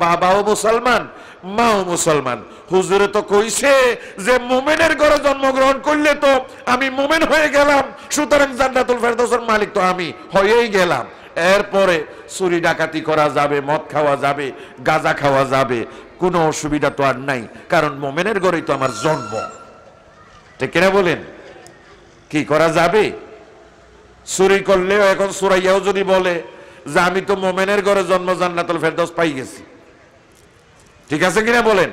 বাবাও মুসলমান, মাও মুসলমান। হুজুরে তো কইছে যে মুমিনের ঘরে জন্মগ্রহণ করলে তো আমি মুমিন হয়ে গেলাম, সুতরাং জান্নাতুল ফেরদাউসের মালিক তো আমি হয়েই গেলাম। এরপরে চুরি ডাকাতি করা যাবে, মদ খাওয়া যাবে, গাঁজা খাওয়া যাবে, কোনো অসুবিধা তো আর নাই, কারণ মুমিনের ঘরেই তো আমার জন্ম। ঠিক কিনা বলেন? কি করা যাবে? চুরি করলেও এখন চোরাইয়াও যদি বলে যে আমি তো মুমিনের ঘরে জন্ম, জান্নাতুল ফেরদাউস পাই গেছি, ঠিক আছে কিনা বলেন?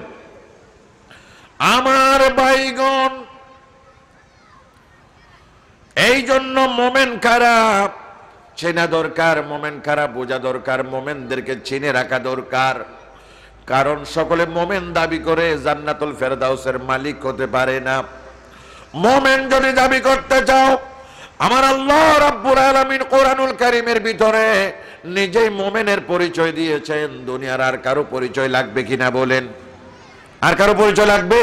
আমার ভাইগণ, এই জন্য মোমেন কারা চেনা দরকার, মোমেন কারা বোঝা দরকার, মোমেনদেরকে চিনে রাখা দরকার। কারণ সকলে মোমেন দাবি করে জান্নাতুল ফেরদাউসের মালিক হতে পারে না। মোমেন যদি দাবি করতে চাও, আমার আল্লাহ রাব্বুল আলামিন কোরআনুল কারীমের ভিতরে নিজেই মোমেনের পরিচয় দিয়েছেন। দুনিয়ার আর কারো পরিচয় লাগবে কিনা বলেন? আর কারো পরিচয় লাগবে?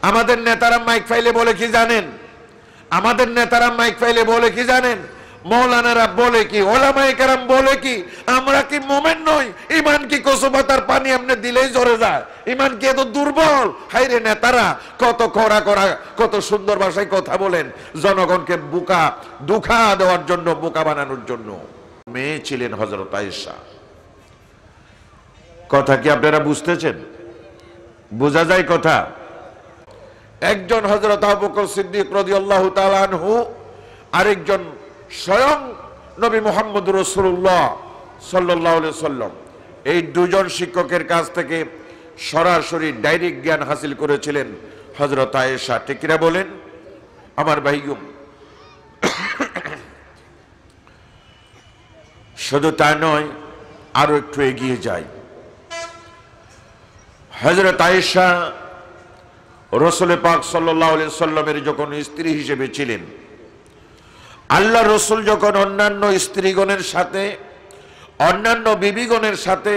আমাদের নেতারা মাইক ফাইলে বলে কি জানেন? আমাদের নেতারা মাইক ফাইলে বলে কি জানেন? মৌলানারা বলে কি, ওলামায়ে কেরাম বলে কি, আমরা কি মোমেন নই? ইমান কি কসুবাতার পানি এমনি দিলেই ঝরে যায়? ইমান কি এত দুর্বল? হাইরে নেতারা কত কড়া কড়া, কত সুন্দর ভাষায় কথা বলেন জনগণকে বোকা দুঃখা দেওয়ার জন্য, বোকা বানানোর জন্য। মেয়ে ছিলেন হযরত আয়েশা। কথা কি আপনারা বুঝতেছেন? বোঝা যায় কথা? একজন হযরত আবু বকর সিদ্দিক রাদিয়াল্লাহু তাআলা আনহু, আরেকজন স্বয়ং নবী মুহাম্মদ রাসূলুল্লাহ সাল্লাল্লাহু আলাইহি সাল্লাম, এই দুজন শিক্ষকের কাছ থেকে সরাসরি ডাইরেক্ট জ্ঞান হাসিল করেছিলেন হযরত আয়েশা। ঠিক কিনা বলেন আমার ভাইগণ? শুধু তা নয়, আরো একটু এগিয়ে যাই। হযরত আয়েশা রাসূল পাক সাল্লাল্লাহু আলাইহি সাল্লামের যখন স্ত্রী হিসেবে ছিলেন, আল্লাহ রসুল যখন অন্যান্য স্ত্রীগণের সাথে, অন্যান্য বিবিগণের সাথে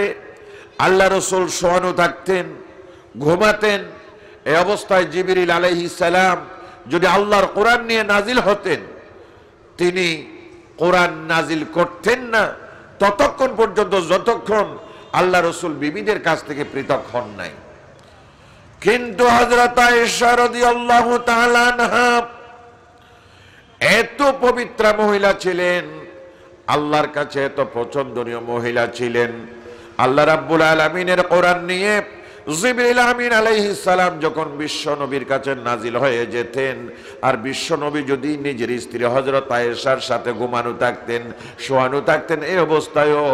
আল্লাহ রসুল শোয়ানো থাকতেন, ঘুমাতেন, এই অবস্থায় জিবরিল আলাইহিস সালাম যদি আল্লাহর কোরআন নিয়ে নাজিল হতেন, তিনি কোরআন নাজিল করতেন না ততক্ষণ পর্যন্ত যতক্ষণ আল্লাহ রসুল বিবিদের কাছ থেকে পৃথক হন নাই। কিন্তু হযরত আয়েশা রাদিয়াল্লাহু তাআলা আনহা এত পবিত্রা মহিলা ছিলেন, আল্লাহর কাছে এত পছন্দনীয় মহিলা ছিলেন। আল্লাহ রাব্বুল আলামিনের কোরআন নিয়ে জিবরিল আমিন আলাইহিস সালাম যখন বিশ্ব নবীর কাছে নাজিল হয়ে যেতেন, আর বিশ্ব নবী যদি নিজের স্ত্রী হযরত আয়েশার সাথে ঘুমানো থাকতেন, শোয়ানো থাকতেন, এই অবস্থায়ও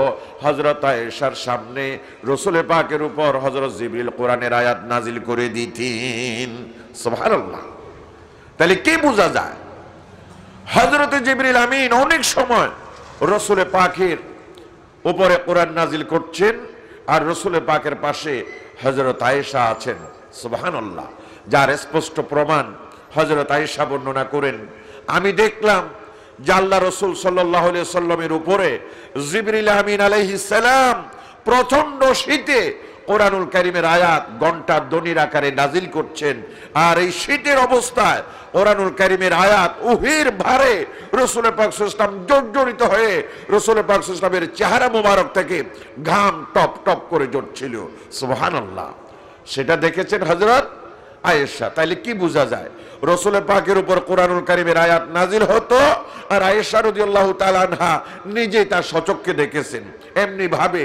হযরত আয়েশার সামনে রাসূল পাকের উপর হযরত জিবরিল কোরআনের আয়াত নাজিল করে দিতেন। সুবহানাল্লাহ। তাহলে কি বোঝা যায়? হযরত জিবরিল আমিন অনেক সময় রাসূল পাকের উপরে কোরআন নাজিল করছেন, আর রাসূল পাকের পাশে হযরত আয়েশা আছেন। সুবহানাল্লাহ। যার স্পষ্ট প্রমাণ হযরত আয়েশা বর্ণনা করেন, আমি দেখলাম যে আল্লাহ রাসূল সাল্লাল্লাহু আলাইহি সাল্লামের উপরে জিবরিল আমিন আলাইহিস সালাম প্রচন্ড শীতে কোরআনুল কারীমের আয়াত ঘন্টার ধ্বনির আকারে নাজিল করছেন, আর এই শীতের অবস্থায় কোরআনুল কারীমের আয়াত উহির ভারে রাসূল পাক সাল্লাল্লাহু আলাইহি ওয়াসাল্লাম জর্জরিত হয়ে রাসূল পাক সাল্লাল্লাহু আলাইহি ওয়াসাল্লামের চেহারা মোবারক থেকে ঘাম টপ টপ করে ঝরছিল। সুবহানাল্লাহ। সেটা দেখেছেন হযরত আয়েশা। তাইলে কি বোঝা যায়? রাসূল পাকের উপর কোরআনুল কারীমের আয়াত নাজিল হতো, আর আয়েশা রাদিয়াল্লাহু তাআলা আনহা নিজে তা সচক্ষে দেখেছেন। এমনি ভাবে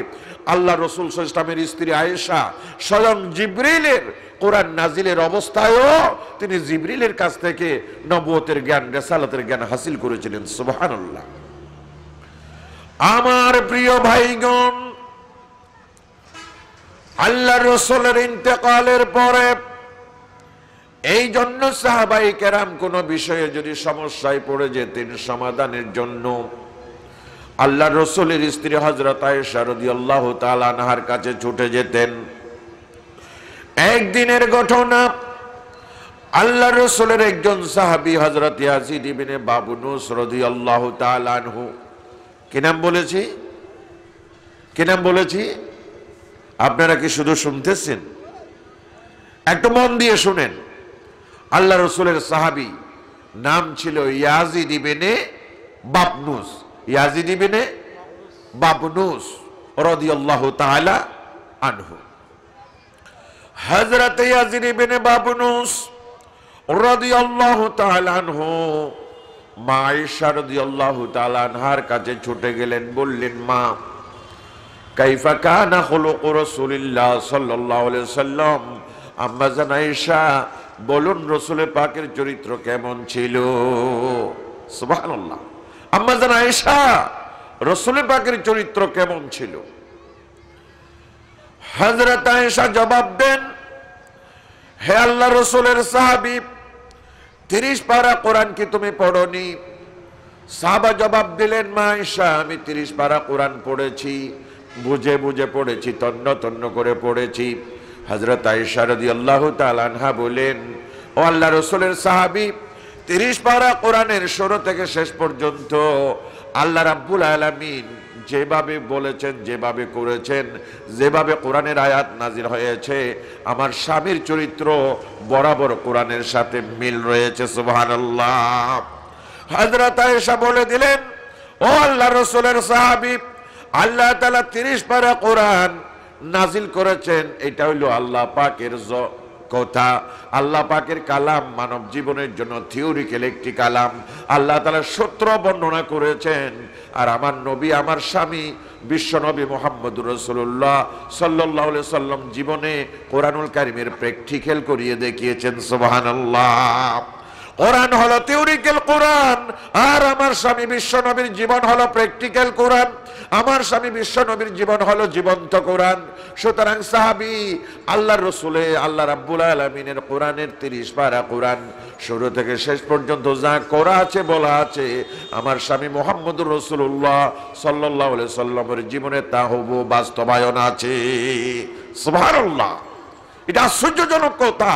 আল্লাহ রাসূল সাল্লাল্লাহু আলাইহি ওয়াসাল্লামের স্ত্রী আয়েশা স্বয়ং জিবরিলের কোরআন নাজিলের অবস্থায়ও তিনি জিবরিলের কাছ থেকে নবুয়তের জ্ঞান, রিসালাতের জ্ঞান হাসিল করেছিলেন। সুবহানাল্লাহ। আমার প্রিয় ভাইগণ, আল্লাহ রাসূলের ইন্তেকালের পরে এই জন্য সাহাবায়ে কেরাম কোন বিষয়ে যদি সমস্যায় পড়ে যেতেন, সমাধানের জন্য আল্লাহ রসুলের স্ত্রী হযরত আয়েশা রাদিয়াল্লাহু তাআলা আনহার কাছে ছুটে যেতেন। একদিনের ঘটনা, আল্লাহ রসুলের একজন সাহাবী হযরত ইয়াজিদ ইবনে বাবনুস রাদিয়াল্লাহু তাআলা আনহু, কি নাম বলেছি? কি নাম বলেছি? আপনারা কি শুধু শুনতেছেন? একটু মন দিয়ে শুনেন। আল্লাহ রসুলের সাহাবী নাম ছিল ইয়াজিদ ইবনে বাবনুস। ইয়াজিদ ইবনে বাবনুস রাদিয়াল্লাহু তাআলা আনহু। হযরত ইয়াজিদ ইবনে বাবনুস রাদিয়াল্লাহু তাআলা আনহু মা আয়েশা রাদিয়াল্লাহু তাআলা আনহার কাছে ছুটে গেলেন, বললেন, মা, কাইফা কানা খুলুকু রাসূলিল্লাহ সাল্লাল্লাহু আলাইহি ওয়াসাল্লাম, আম্মা জান আয়েশা বলুন রাসূল পাকের চরিত্র কেমন ছিল। সুবহানাল্লাহ। আম্মা জান আয়েশা রাসূল পাকের চরিত্র কেমন ছিল? হযরত আয়েশা জবাব দেন, হে আল্লাহ রাসূলের সাহাবী, 30 পারা কোরআন কি তুমি পড়োনি? সাহাবা জবাব দিলেন, মা আয়েশা, আমি 30 পারা কোরআন পড়েছি, বুঝে বুঝে পড়েছি, তন্ন তন্ন করে পড়েছি। হযরত আয়েশা রাদিয়াল্লাহু তাআলা আনহা বলেন, ও আল্লাহ রাসূলের সাহাবী, 30 পারা কোরআনের শুরু থেকে শেষ পর্যন্ত আল্লাহ রাব্বুল আলামিন যেভাবে বলেছেন, যেভাবে করেছেন, যেভাবে কোরআনের আয়াত নাজিল হয়েছে, আমার স্বামীর চরিত্র বরাবর কোরআনের সাথে মিল রয়েছে। সুবহানাল্লাহ। হযরত আয়েশা বলে দিলেন, ও আল্লাহ রাসূলের সাহাবী, আল্লাহ তাআলা 30 পারা কোরআন নাজিল করেছেন, এটা হইল আল্লাহ পাকের কথা, আল্লাহ পাকের কালাম, মানব জীবনের জন্য থিওরিক্যাল একটি কালাম। আল্লাহ তাআলা সূত্র বর্ণনা করেছেন, আর আমার নবী, আমার স্বামী বিশ্ব নবী মুহাম্মদুর রাসূলুল্লাহ সাল্লাল্লাহু আলাইহি সাল্লাম জীবনে কোরআনুল কারীমের প্র্যাকটিক্যাল করিয়ে দেখিয়েছেন। সুবহানাল্লাহ। কোরআন হলো থিওরিক্যাল কোরআন, আর আমার স্বামী বিশ্ব নবীর জীবন হলো প্র্যাকটিক্যাল কোরআন। আমার স্বামী বিশ্ব নবীর জীবন হলো জীবন্ত কোরআন। সুতরাং সাহাবী, আল্লাহর রাসূলে আল্লাহ রাব্বুল আলামিনের কোরআনের 30 পারা কোরআন শুরু থেকে শেষ পর্যন্ত যা করা আছে, বলা আছে, আমার স্বামী মুহাম্মদুর রাসূলুল্লাহ সাল্লাল্লাহু আলাইহি সাল্লামের জীবনে তা হুবহু বাস্তবায়ন আছে। সুবহানাল্লাহ। এটা আশ্চর্যজনক কথা,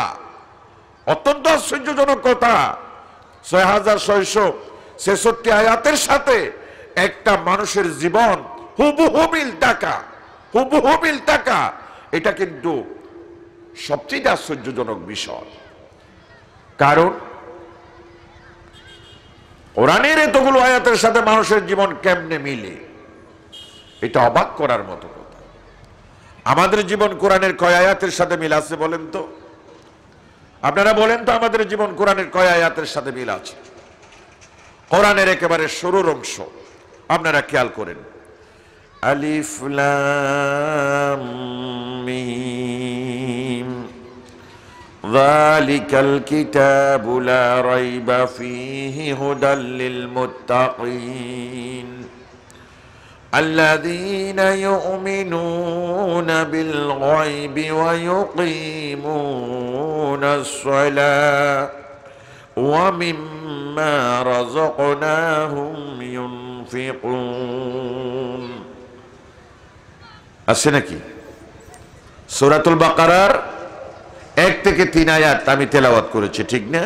অত্যন্ত আশ্চর্যজনক কথা। 6666 আয়াতের সাথে একটা মানুষের জীবন হুবহু মিল থাকা, হুবহু মিল থাকা, এটা কিন্তু সবচেয়ে আশ্চর্যজনক বিষয়। কারণ কোরআনের এতগুলো আয়াতের সাথে মানুষের জীবন কেমনে মিলে, এটা অবাক করার মতো কথা। আমাদের জীবন কোরআনের কয় আয়াতের সাথে মিল আছে বলেন তো? আপনারা বলেন তো, আমাদের জীবন কোরআনের কয় আয়াতের সাথে মিল আছে? কোরআনের একেবারে শুরুর অংশ আপনারা খেয়াল করেন, আলিফ লাম মিম যালিকাল কিতাবু লা রাইবা ফীহি হুদাল লিল মুত্তাকিন الذين يؤمنون بالغيب ويقيمون الصلاة ومما رزقناهم ينفقون। আছে নাকি? সূরাতুল বাকারার 1 থেকে 3 আয়াত আমি তেলাওয়াত করেছি, ঠিক না?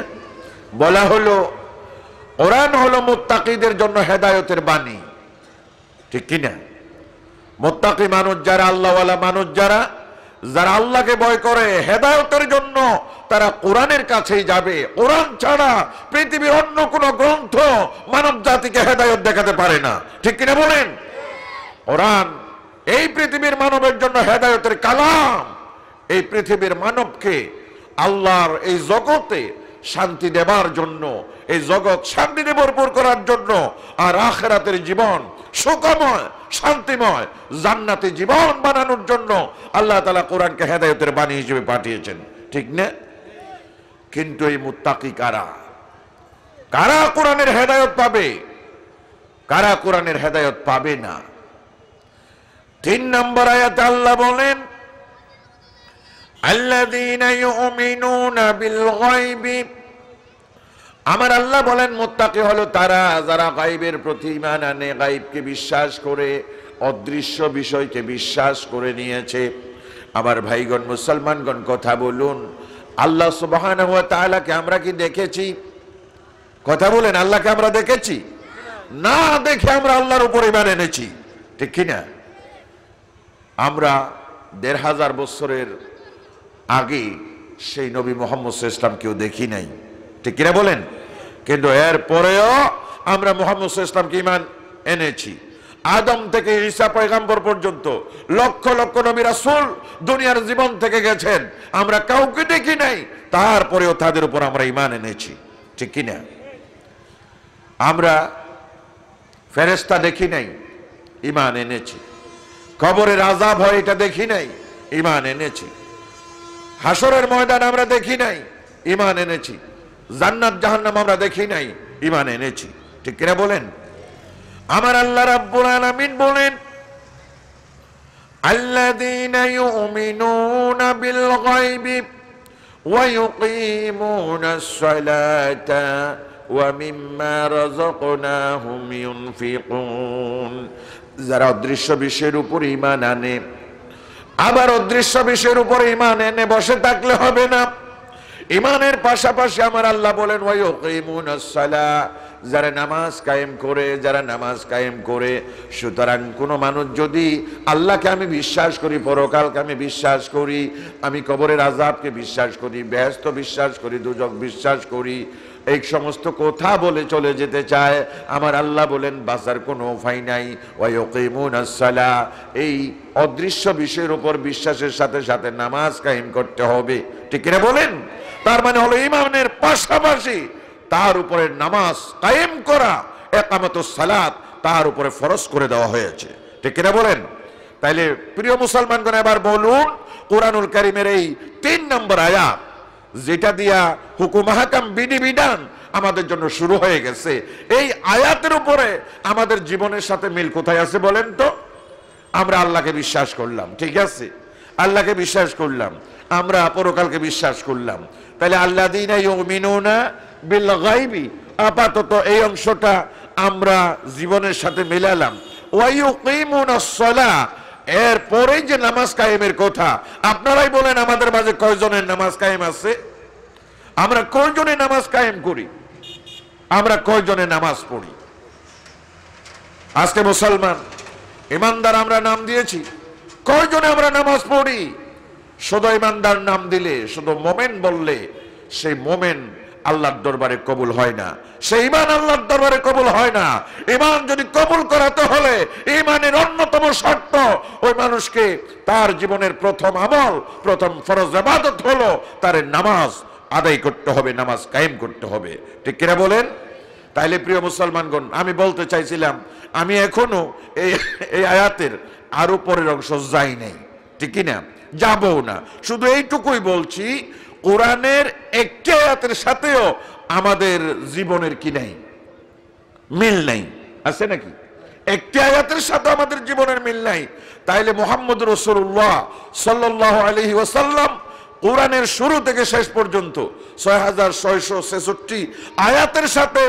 বলা হলো কোরআন হলো মুত্তাকিদের জন্য হেদায়েতের বাণী, ঠিক কিনা? মুত্তাকি মানুষ যারা, আল্লাহওয়ালা মানুষ যারা, যারা আল্লাহকে ভয় করে, হেদায়েতের জন্য তারা কোরআনের কাছেই যাবে। কোরআন ছাড়া পৃথিবীর অন্য কোন গ্রন্থ মানব জাতিকে হেদায়েত দেখাতে পারে না, ঠিক কিনা বলেন? কোরআন এই পৃথিবীর মানবের জন্য হেদায়েতের কালাম। এই পৃথিবীর মানবকে আল্লাহর এই জগতে শান্তি দেবার জন্য, এই জগৎ শান্তিতে ভরপুর করার জন্য, আর আখিরাতের জীবন সুখময়, শান্তিময়, জান্নাতি জীবন বানানোর জন্য আল্লাহ তাআলা কোরআনকে হেদায়েতের বাণী হিসেবে পাঠিয়েছেন, ঠিক না? কিন্তু এই মুত্তাকি কারা? কারা কোরআনের হেদায়েত পাবে, কারা কোরআনের হেদায়েত পাবে না? 3 নম্বর আয়াতে আল্লাহ বলেন, আল্লাযীনা ইউমিনুনা বিল গায়বি। আমার আল্লাহ বলেন মুত্তাকি হলো তারা যারা গায়বের প্রতি ঈমান আনে, গায়বকে বিশ্বাস করে, অদৃশ্য বিষয়কে বিশ্বাস করে নিয়েছে। আমার ভাইগণ, মুসলমানগণ, কথা বলুন, আল্লাহ সুবহানাহু ওয়া তাআলাকে আমরা কি দেখেছি? কথা বলেন, আল্লাহকে আমরা দেখেছি? না দেখে আমরা আল্লাহর উপর ঈমান এনেছি, ঠিক কি না? আমরা 1500 বছরের আগে সেই নবী মুহাম্মদ সাল্লাল্লাহু আলাইহি ওয়াসাল্লাম কেউ দেখি নাই, ঠিক কিনা বলেন? কিন্তু এর পরেও আমরা মুহাম্মদ সাল্লাল্লাহু আলাইহি ওয়াসাল্লামকে ঈমান এনেছি। আদম থেকে ঈসা পয়গম্বর পর্যন্ত লক্ষ লক্ষ নবী রাসূল দুনিয়ার জীবন থেকে গেছেন, আমরা কাউকে দেখি নাই, তারপরেও তাদের উপর আমরা ঈমান এনেছি, ঠিক কি না? আমরা ফেরেশতা দেখি নাই, ঈমান এনেছি। কবরের আযাব হয় এটা দেখি নাই, ঈমান এনেছি। হাসরের ময়দান আমরা দেখি নাই, ঈমান এনেছি। জান্নাত জাহান্নাম আমরা দেখি নাই, ঈমান এনেছি, ঠিক কিনা বলেন? আমার আল্লাহ রাব্বুল আলামিন বলেন, আল্লাযীনা ইউমিনুনা বিল গায়বি ওয়া ইউকিমুনাস সালাতা ওয়া মিম্মা রাযাকনাহুম ইউনফিকুন। যারা অদৃশ্য বিষয়ের উপর ঈমান আনে, আবার অদৃশ্য বিষয়ের উপর ঈমান এনে বসে থাকলে হবে না। ঈমানের পাশাপাশি আমার আল্লাহ বলেন ওয়া ইউকিমুনাস সালাহ, যারা নামাজ কায়েম করে, যারা নামাজ কায়েম করে। সুতরাং কোনো মানুষ যদি আল্লাহকে আমি বিশ্বাস করি, পরকালকে আমি বিশ্বাস করি, আমি কবরের আযাবকে বিশ্বাস করি, বেহেশত বিশ্বাস করি, দোজখ বিশ্বাস করি, এই সমস্ত কথা বলে চলে যেতে চায়, আমার আল্লাহ বলেন বাঁচার কোনো উপায় নাই। ওয়া ইউকিমুনাস সালাহ, এই অদৃশ্য বিষয়ের উপর বিশ্বাসের সাথে সাথে নামাজ কায়েম করতে হবে, ঠিক কিনা বলেন? তার মানে হলো ঈমানের পাশাপাশি তার উপরে নামাজ কায়েম করা, ইকামাতুস সালাত তার উপরে ফরজ করে দেওয়া হয়েছে, ঠিক কিনা বলেন? তাইলে প্রিয় মুসলমানগণ, এবার বলুন কোরআনুল কারীমের এই ৩ নম্বর আয়াত, যেটা দিয়া হুকুম হাকাম বিধিবিধান আমাদের জন্য শুরু হয়ে গেছে, এই আয়াতের উপরে আমাদের জীবনের সাথে মিল কোথায় আছে বলেন তো? আমরা আল্লাহকে বিশ্বাস করলাম, ঠিক আছে, আল্লাহকে বিশ্বাস করলাম, আমরা পরকালকে বিশ্বাস করলাম। তাহলে আল্লাযীনা ইউমিনুনা বিল গায়বি, আপাতত এই অংশটা আমরা জীবনের সাথে মিলালাম। ওয়া ইউকিমুনাস সালাহ, এরপরে যে নামাজ কায়েমের কথা, আপনারাই বলেন আমাদের মাঝে কয়জনের নামাজ কায়েম আছে? আমরা কয়জনে নামাজ কায়েম করি? আমরা কয়জনে নামাজ পড়ি? আজকে মুসলমান ইমানদার আমরা নাম দিয়েছি, কয়জনে আমরা নামাজ পড়ি? শুধু ইমানদার নাম দিলে, শুধু মোমেন বললে সেই মোমেন আল্লাহর দরবারে কবুল হয় না, সেই ঈমান আল্লাহর দরবারে কবুল হয় না। ঈমান যদি কবুল করাতে হলে ঈমানের অন্যতম শর্ত, ওই মানুষকে তার জীবনের প্রথম আমল, প্রথম ফরজ ইবাদত হলো তার নামাজ আদায় করতে হবে, নামাজ কায়েম করতে হবে, ঠিক কিনা বলেন? তাইলে প্রিয় মুসলমানগণ, আমি বলতে চাইছিলাম, আমি এখনো এই আয়াতের আরো পরের অংশ যাই নাই, ঠিক কিনা, যাবো না। শুধু এইটুকুই বলছি, কোরআনের একটি আয়াতের সাথেও আমাদের জীবনের কি নাই, মিল নাই, আছে নাকি? একটি আয়াতের সাথে আমাদের জীবনের মিল নাই। তাইলে মুহাম্মদুর রাসূলুল্লাহ সাল্লাল্লাহু আলাইহি ওয়াসাল্লাম কোরআনের শুরু থেকে শেষ পর্যন্ত 6666 আয়াতের সাথে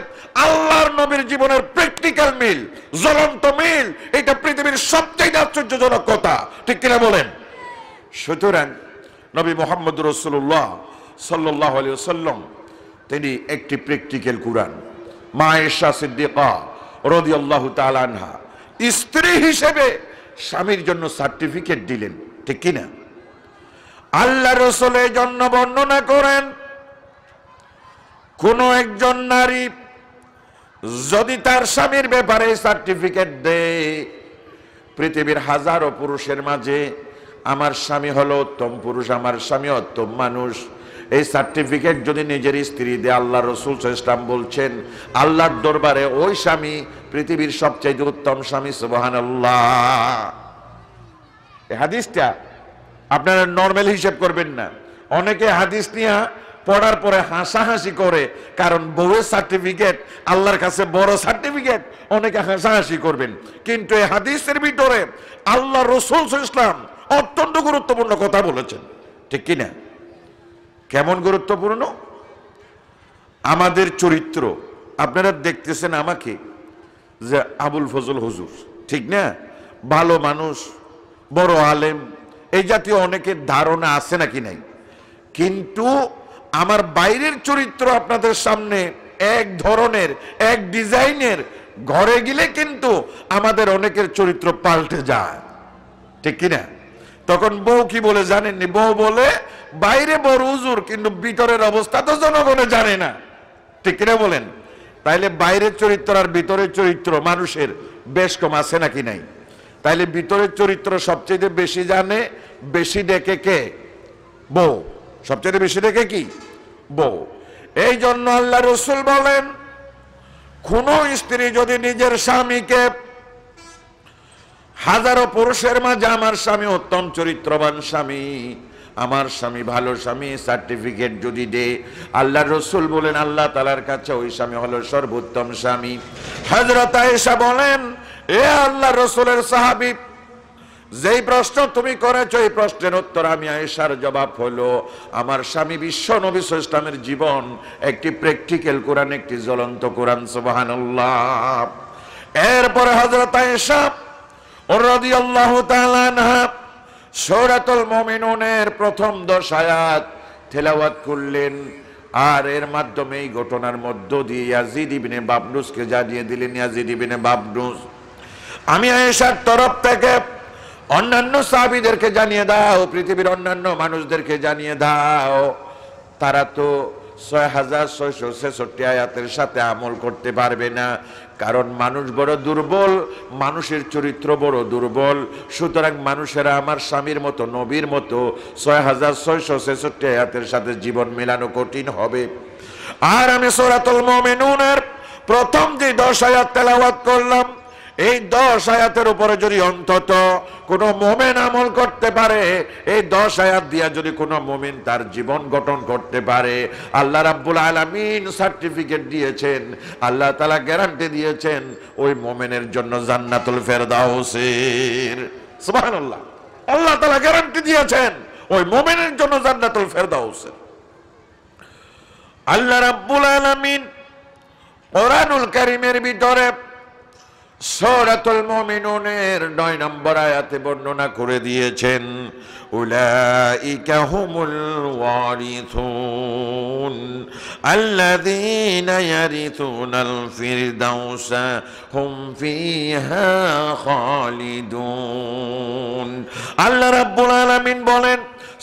আল্লাহর নবীর জীবনের প্র্যাকটিক্যাল মিল, জ্বলন্ত মিল, এটা পৃথিবীর সবচেয়ে আশ্চর্যজনক কথা, ঠিক কিনা বলেন? সুতরাং নবী মুহাম্মদুর রাসূলুল্লাহ সাল্লাল্লাহু আলাইহি ওয়াসাল্লাম তিনি একটি প্র্যাকটিক্যাল কোরআন, মা আয়েশা সিদ্দিকা রাদিয়াল্লাহু তাআলা আনহা স্ত্রী হিসেবে স্বামীর জন্য সার্টিফিকেট দিলেন, ঠিক কিনা? আল্লাহ রাসূল এই জন্য বর্ণনা করেন, কোন একজন নারী যদি তার স্বামীর ব্যাপারে সার্টিফিকেট দেয়, পৃথিবীর হাজারো পুরুষের মাঝে আমার স্বামী হলো উত্তম পুরুষ, আমার স্বামী উত্তম মানুষ, এই সার্টিফিকেট যদি নিজের স্ত্রী দেয়, আল্লাহ রাসূল সাল্লাল্লাহু আলাইহি ওয়াসাল্লাম বলছেন আল্লাহর দরবারে ওই স্বামী পৃথিবীর সবচেয়ে উত্তম স্বামী। সুবহানাল্লাহ। এই হাদিসটা আপনারা নরমাল হিসাব করবেন না। অনেকে হাদিস নিয়ে পড়ার পরে হাসাহাসি করে, কারণ বউয়ের সার্টিফিকেট আল্লাহর কাছে বড় সার্টিফিকেট, অনেকে হাসাহাসি করবেন। কিন্তু এই হাদিসের ভিতরে আল্লাহ রাসূল সাল্লাল্লাহু আলাইহি ওয়াসাল্লাম অত্যন্ত গুরুত্বপূর্ণ কথা বলেছেন, ঠিক কিনা? কেমন গুরুত্বপূর্ণ? আমাদের চরিত্র, আপনারা দেখতেছেন আমাকে যে আবুল ফজল হুজুর, ঠিক না, ভালো মানুষ, বড় আলেম, এই জাতীয় অনেকের ধারণা আছে নাকি নাই? কিন্তু আমার বাইরের চরিত্র আপনাদের সামনে এক ধরনের, এক ডিজাইনের, ঘরে গেলে কিন্তু আমাদের অনেকের চরিত্র পাল্টে যায়, ঠিক কিনা? তখন বউ কি বলে জানেননি? বউ বলে বাইরে বড় হুজুর, কিন্তু ভিতরের অবস্থা তো জনগণে জানে না, ঠিক কিনা বলেন? তাইলে বাইরের চরিত্র আর ভিতরের চরিত্র মানুষের বেশ কম আছে নাকি নাই? তাইলে ভিতরের চরিত্র সবচেয়ে বেশি জানে, বেশি দেখে কে? বউ। সবচেয়ে বেশি দেখে কি? বউ। এই জন্য আল্লাহ রাসূল বলেন, কোন স্ত্রী যদি নিজের স্বামীকে হাজারো পুরুষের মাঝে আমার স্বামী উত্তম চরিত্রবান স্বামী, আমার স্বামী ভালো স্বামী সার্টিফিকেট যদি দে, আল্লাহ রাসূল বলেন আল্লাহ তাআলার কাছে ওই স্বামী হলো সর্বোত্তম স্বামী। হযরত আয়েশা বলেন, এ আল্লাহ রাসূলের সাহাবী, যেই প্রশ্ন তুমি করেছো এই প্রশ্নের উত্তর আমি আয়েশার জবাব হলো, আমার স্বামী বিশ্ব নবী সাল্লাল্লাহু আলাইহি ওয়াসাল্লামের জীবন একটি প্র্যাকটিক্যাল কোরআন, একটি জ্বলন্ত কোরআন। সুবহানাল্লাহ। এরপরে হযরত আয়েশা রাদিয়াল্লাহু তাআলা আনহা সূরাতুল মুমিনুনের প্রথম 10 আয়াত তেলাওয়াত করলেন, আর এর মাধ্যমে এই ঘটনার মধ্য দিয়ে ইয়াজিদ ইবনে বাবনুসকে জানিয়ে দিলেন, ইয়াজিদ ইবনে বাবনুস, আমি আয়েশার তরফ থেকে অন্যান্য সাহাবীদেরকে জানিয়ে দাও, পৃথিবীর অন্যান্য মানুষদেরকে জানিয়ে দাও, তারা তো 6666 আয়াতের সাথে আমল করতে পারবে না, কারণ মানুষ বড় দুর্বল, মানুষের চরিত্র বড় দুর্বল। সুতরাং মানুষেরা আমার স্বামীর মতো, নবীর মতো 6666 আয়াতের সাথে জীবন মেলানো কঠিন হবে। আর আমি সূরাতুল মুমিনুনের প্রথম যে 10 আয়াত তেলাওয়াত করলাম, এই 10 আয়াতের উপরে যদি অন্তত কোনো মুমিন আমল করতে পারে, এই 10 আয়াত দিয়া যদি কোনো মুমিন তার জীবন গঠন করতে পারে, আল্লাহ রাব্বুল আলামিন সার্টিফিকেট দিয়েছেন, আল্লাহ তাআলা গ্যারান্টি দিয়েছেন ওই মুমিনের জন্য জান্নাতুল ফেরদাউসের। সুবহানাল্লাহ। আল্লাহ তাআলা গ্যারান্টি দিয়েছেন ওই মুমিনের জন্য জান্নাতুল ফেরদাউসের। আল্লাহ রাব্বুল আলামিন কোরআনুল কারীমের ভিতরে সূরাতুল মুমিনুনের 9 নম্বর আয়াতে বর্ণনা করে দিয়েছেন, উলাইকা হুমুল ওয়ারিসুন আল্লাযীনা ইয়ারিসুনাল ফিরদাউসা হুম ফিহা খালিদুন। আল্লাহ রাব্বুল আলামিন বলেন,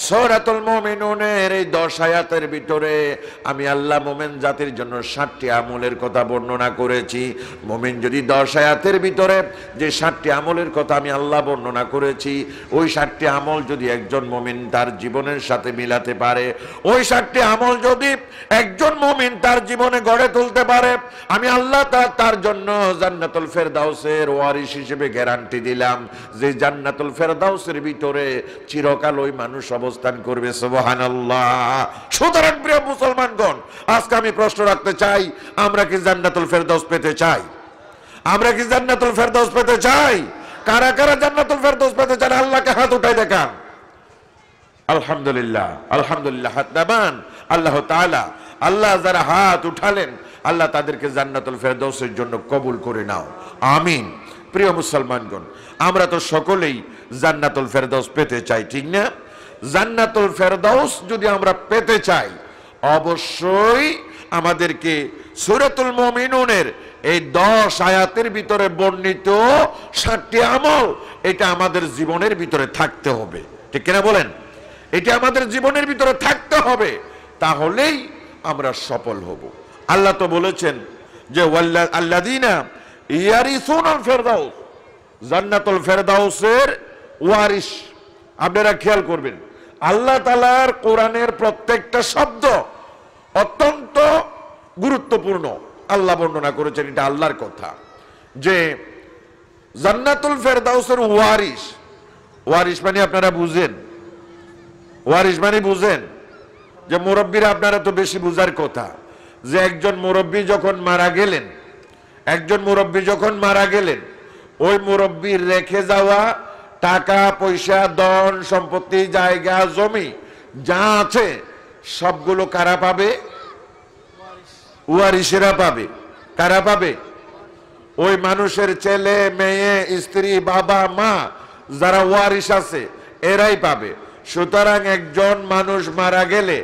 সূরাতুল মুমিনুনের এই 10 আয়াতের ভিতরে আমি আল্লাহ মুমিন জাতির জন্য 7টি আমলের কথা বর্ণনা করেছি। মুমিন যদি 10 আয়াতের ভিতরে যে 7টি আমলের কথা আমি আল্লাহ বর্ণনা করেছি, ওই 7টি আমল যদি একজন মুমিন তার জীবনের সাথে মিলাতে পারে, ওই 7টি আমল যদি একজন মুমিন তার জীবনে গড়ে তুলতে পারে, আমি আল্লাহ তার জন্য জান্নাতুল ফেরদাউসের ওয়ারিস হিসেবে গ্যারান্টি দিলাম যে জান্নাতুল ফেরদাউসের ভিতরে চিরকাল ওই মানুষ অবস্থান করবে। সুবহানাল্লাহ। সুতরাং প্রিয় মুসলমানগণ, আজকে আমি প্রশ্ন রাখতে চাই, আমরা কি জান্নাতুল ফেরদাউস পেতে চাই? আমরা কি জান্নাতুল ফেরদাউস পেতে চাই? কারা কারা জান্নাতুল ফেরদাউস পেতে চান আল্লাহকে হাত উঠাই দেখান। আলহামদুলিল্লাহ, আলহামদুলিল্লাহ। হাত নামান। আল্লাহ তাআলা, আল্লাহ যারা হাত উঠালেন, আল্লাহ তাদেরকে জান্নাতুল ফেরদাউসের জন্য কবুল করে নাও, আমিন। প্রিয় মুসলমানগণ, আমরা তো সকলেই জান্নাতুল ফেরদাউস পেতে চাই, ঠিক না? জান্নাতুল ফেরদাউস যদি আমরা পেতে চাই, অবশ্যই আমাদেরকে সূরাতুল মুমিনুনের এই 10 আয়াতের ভিতরে বর্ণিত 7টি আমল, এটা আমাদের জীবনের ভিতরে থাকতে হবে, ঠিক কিনা বলেন? এটা আমাদের জীবনের ভিতরে থাকতে হবে, তাহলেই আমরা সফল হব। আল্লাহ তো বলেছেন যে আল্লাযীনা ইয়ারিসুনাল ফেরদাউস, জান্নাতুল ফেরদাউসের ওয়ারিস। আপনারা খেয়াল করবেন, আল্লাহ তাআলার কোরআনের প্রত্যেকটা শব্দ অত্যন্ত গুরুত্বপূর্ণ। আল্লাহ বর্ণনা করেছেন, এটা আল্লাহর কথা, যে জান্নাতুল ফেরদাউসের ওয়ারিস। ওয়ারিস মানে আপনারা বুঝেন, ওয়ারিস মানে বুঝেন যে মুরব্বীরা, আপনারা তো বেশি বুঝার কথা, যে একজন মুরব্বী যখন মারা গেলেন, একজন মুরব্বী যখন মারা গেলেন, ওই মুরব্বীর রেখে যাওয়া টাকা পয়সা, ধন সম্পত্তি, জায়গা জমি যা আছে সবগুলো কারা পাবে? ওয়ারিসেরা পাবে। কারা পাবে? ওই মানুষের ছেলে মেয়ে, স্ত্রী, বাবা মা যারা ওয়ারিস আছে এরাই পাবে। সুতরাং একজন মানুষ মারা গেলে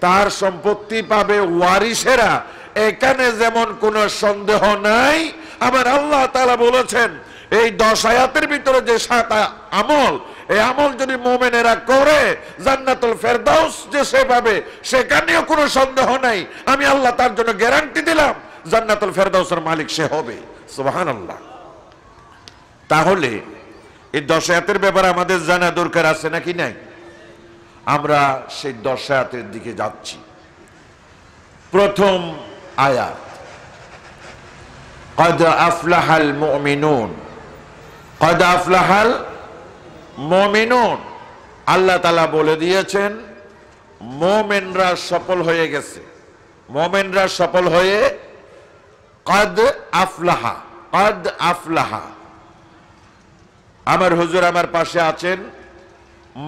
তার সম্পত্তি পাবে ওয়ারিসেরা, এখানে যেমন কোনো সন্দেহ নাই। আবার আল্লাহ তাআলা বলেছেন এই 10 আয়াতের ভিতরে যে 7 আমল, এই আমল যদি মুমিনেরা করে জান্নাতুল ফেরদাউস যে সে পাবে, সেখানেও কোনো সন্দেহ নাই। আমি আল্লাহ তার জন্য গ্যারান্টি দিলাম জান্নাতুল ফেরদাউসের মালিক সে হবে। সুবহানাল্লাহ। তাহলে এই 10 আয়াতের ব্যাপারে আমাদের জানা দরকার আছে নাকি নাই? আমরা সেই 10 আয়াতের দিকে যাচ্ছি। প্রথম আয়াত, قد أفلح المؤمنون। قد أفلح المؤمنون, আল্লাহ তাআলা বলে দিয়েছেন মুমিনরা সফল হয়ে গেছে। মুমিনরা সফল হয়ে قد أفلح, قد أفلح। আমার হুজুর আমার পাশে আছেন,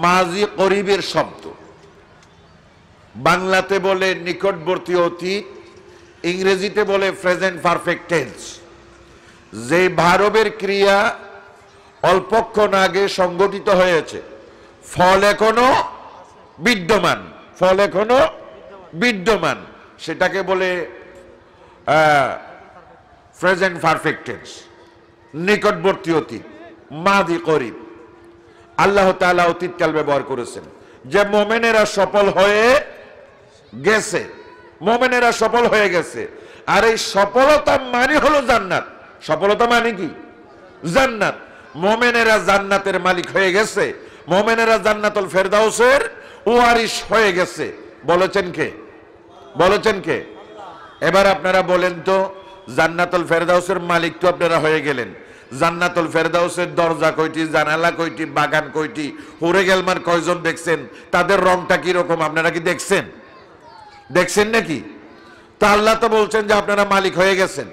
মাজি করিবের শব্দ, বাংলাতে বলে নিকটবর্তী অতীত, ইংরেজিতে বলে প্রেজেন্ট পারফেক্ট টেন্স। যে ভারবের ক্রিয়া অল্পক্ষণ আগে সংগঠিত হয়েছে, ফল এখনো বিদ্যমান, ফল এখনো বিদ্যমান, সেটাকে বলে প্রেজেন্ট পারফেক্ট টেন্স, নিকটবর্তী অতীত, মাদি করিব। আল্লাহ তাআলা অতীতকাল ব্যবহার করেছেন যে মুমিনেরা সফল হয়ে গেছে, মুমিনেরা সফল হয়ে গেছে। আর এই সফলতা মানে হলো জান্নাত। সফলতা মানে কি? জান্নাত। মুমিনেরা জান্নাতের মালিক হয়ে গেছে, মুমিনেরা জান্নাতুল ফেরদাউসের ওয়ারিশ হয়ে গেছে। বলেছেন কে? বলেছেন কে? এবার আপনারা বলেন তো, জান্নাতুল ফেরদাউসের মালিক তো আপনারা হয়ে গেলেন, জান্নাতুল ফেরদাউসের দরজা কয়টি, জানালা কয়টি, বাগান কয়টি, হুরে গেলমান কয়জন দেখছেন, তাদের রংটা কি রকম আপনারা কি দেখছেন? দেখছেন নাকি? তা আল্লাহ তো বলছেন যে আপনারা মালিক হয়ে গেছেন,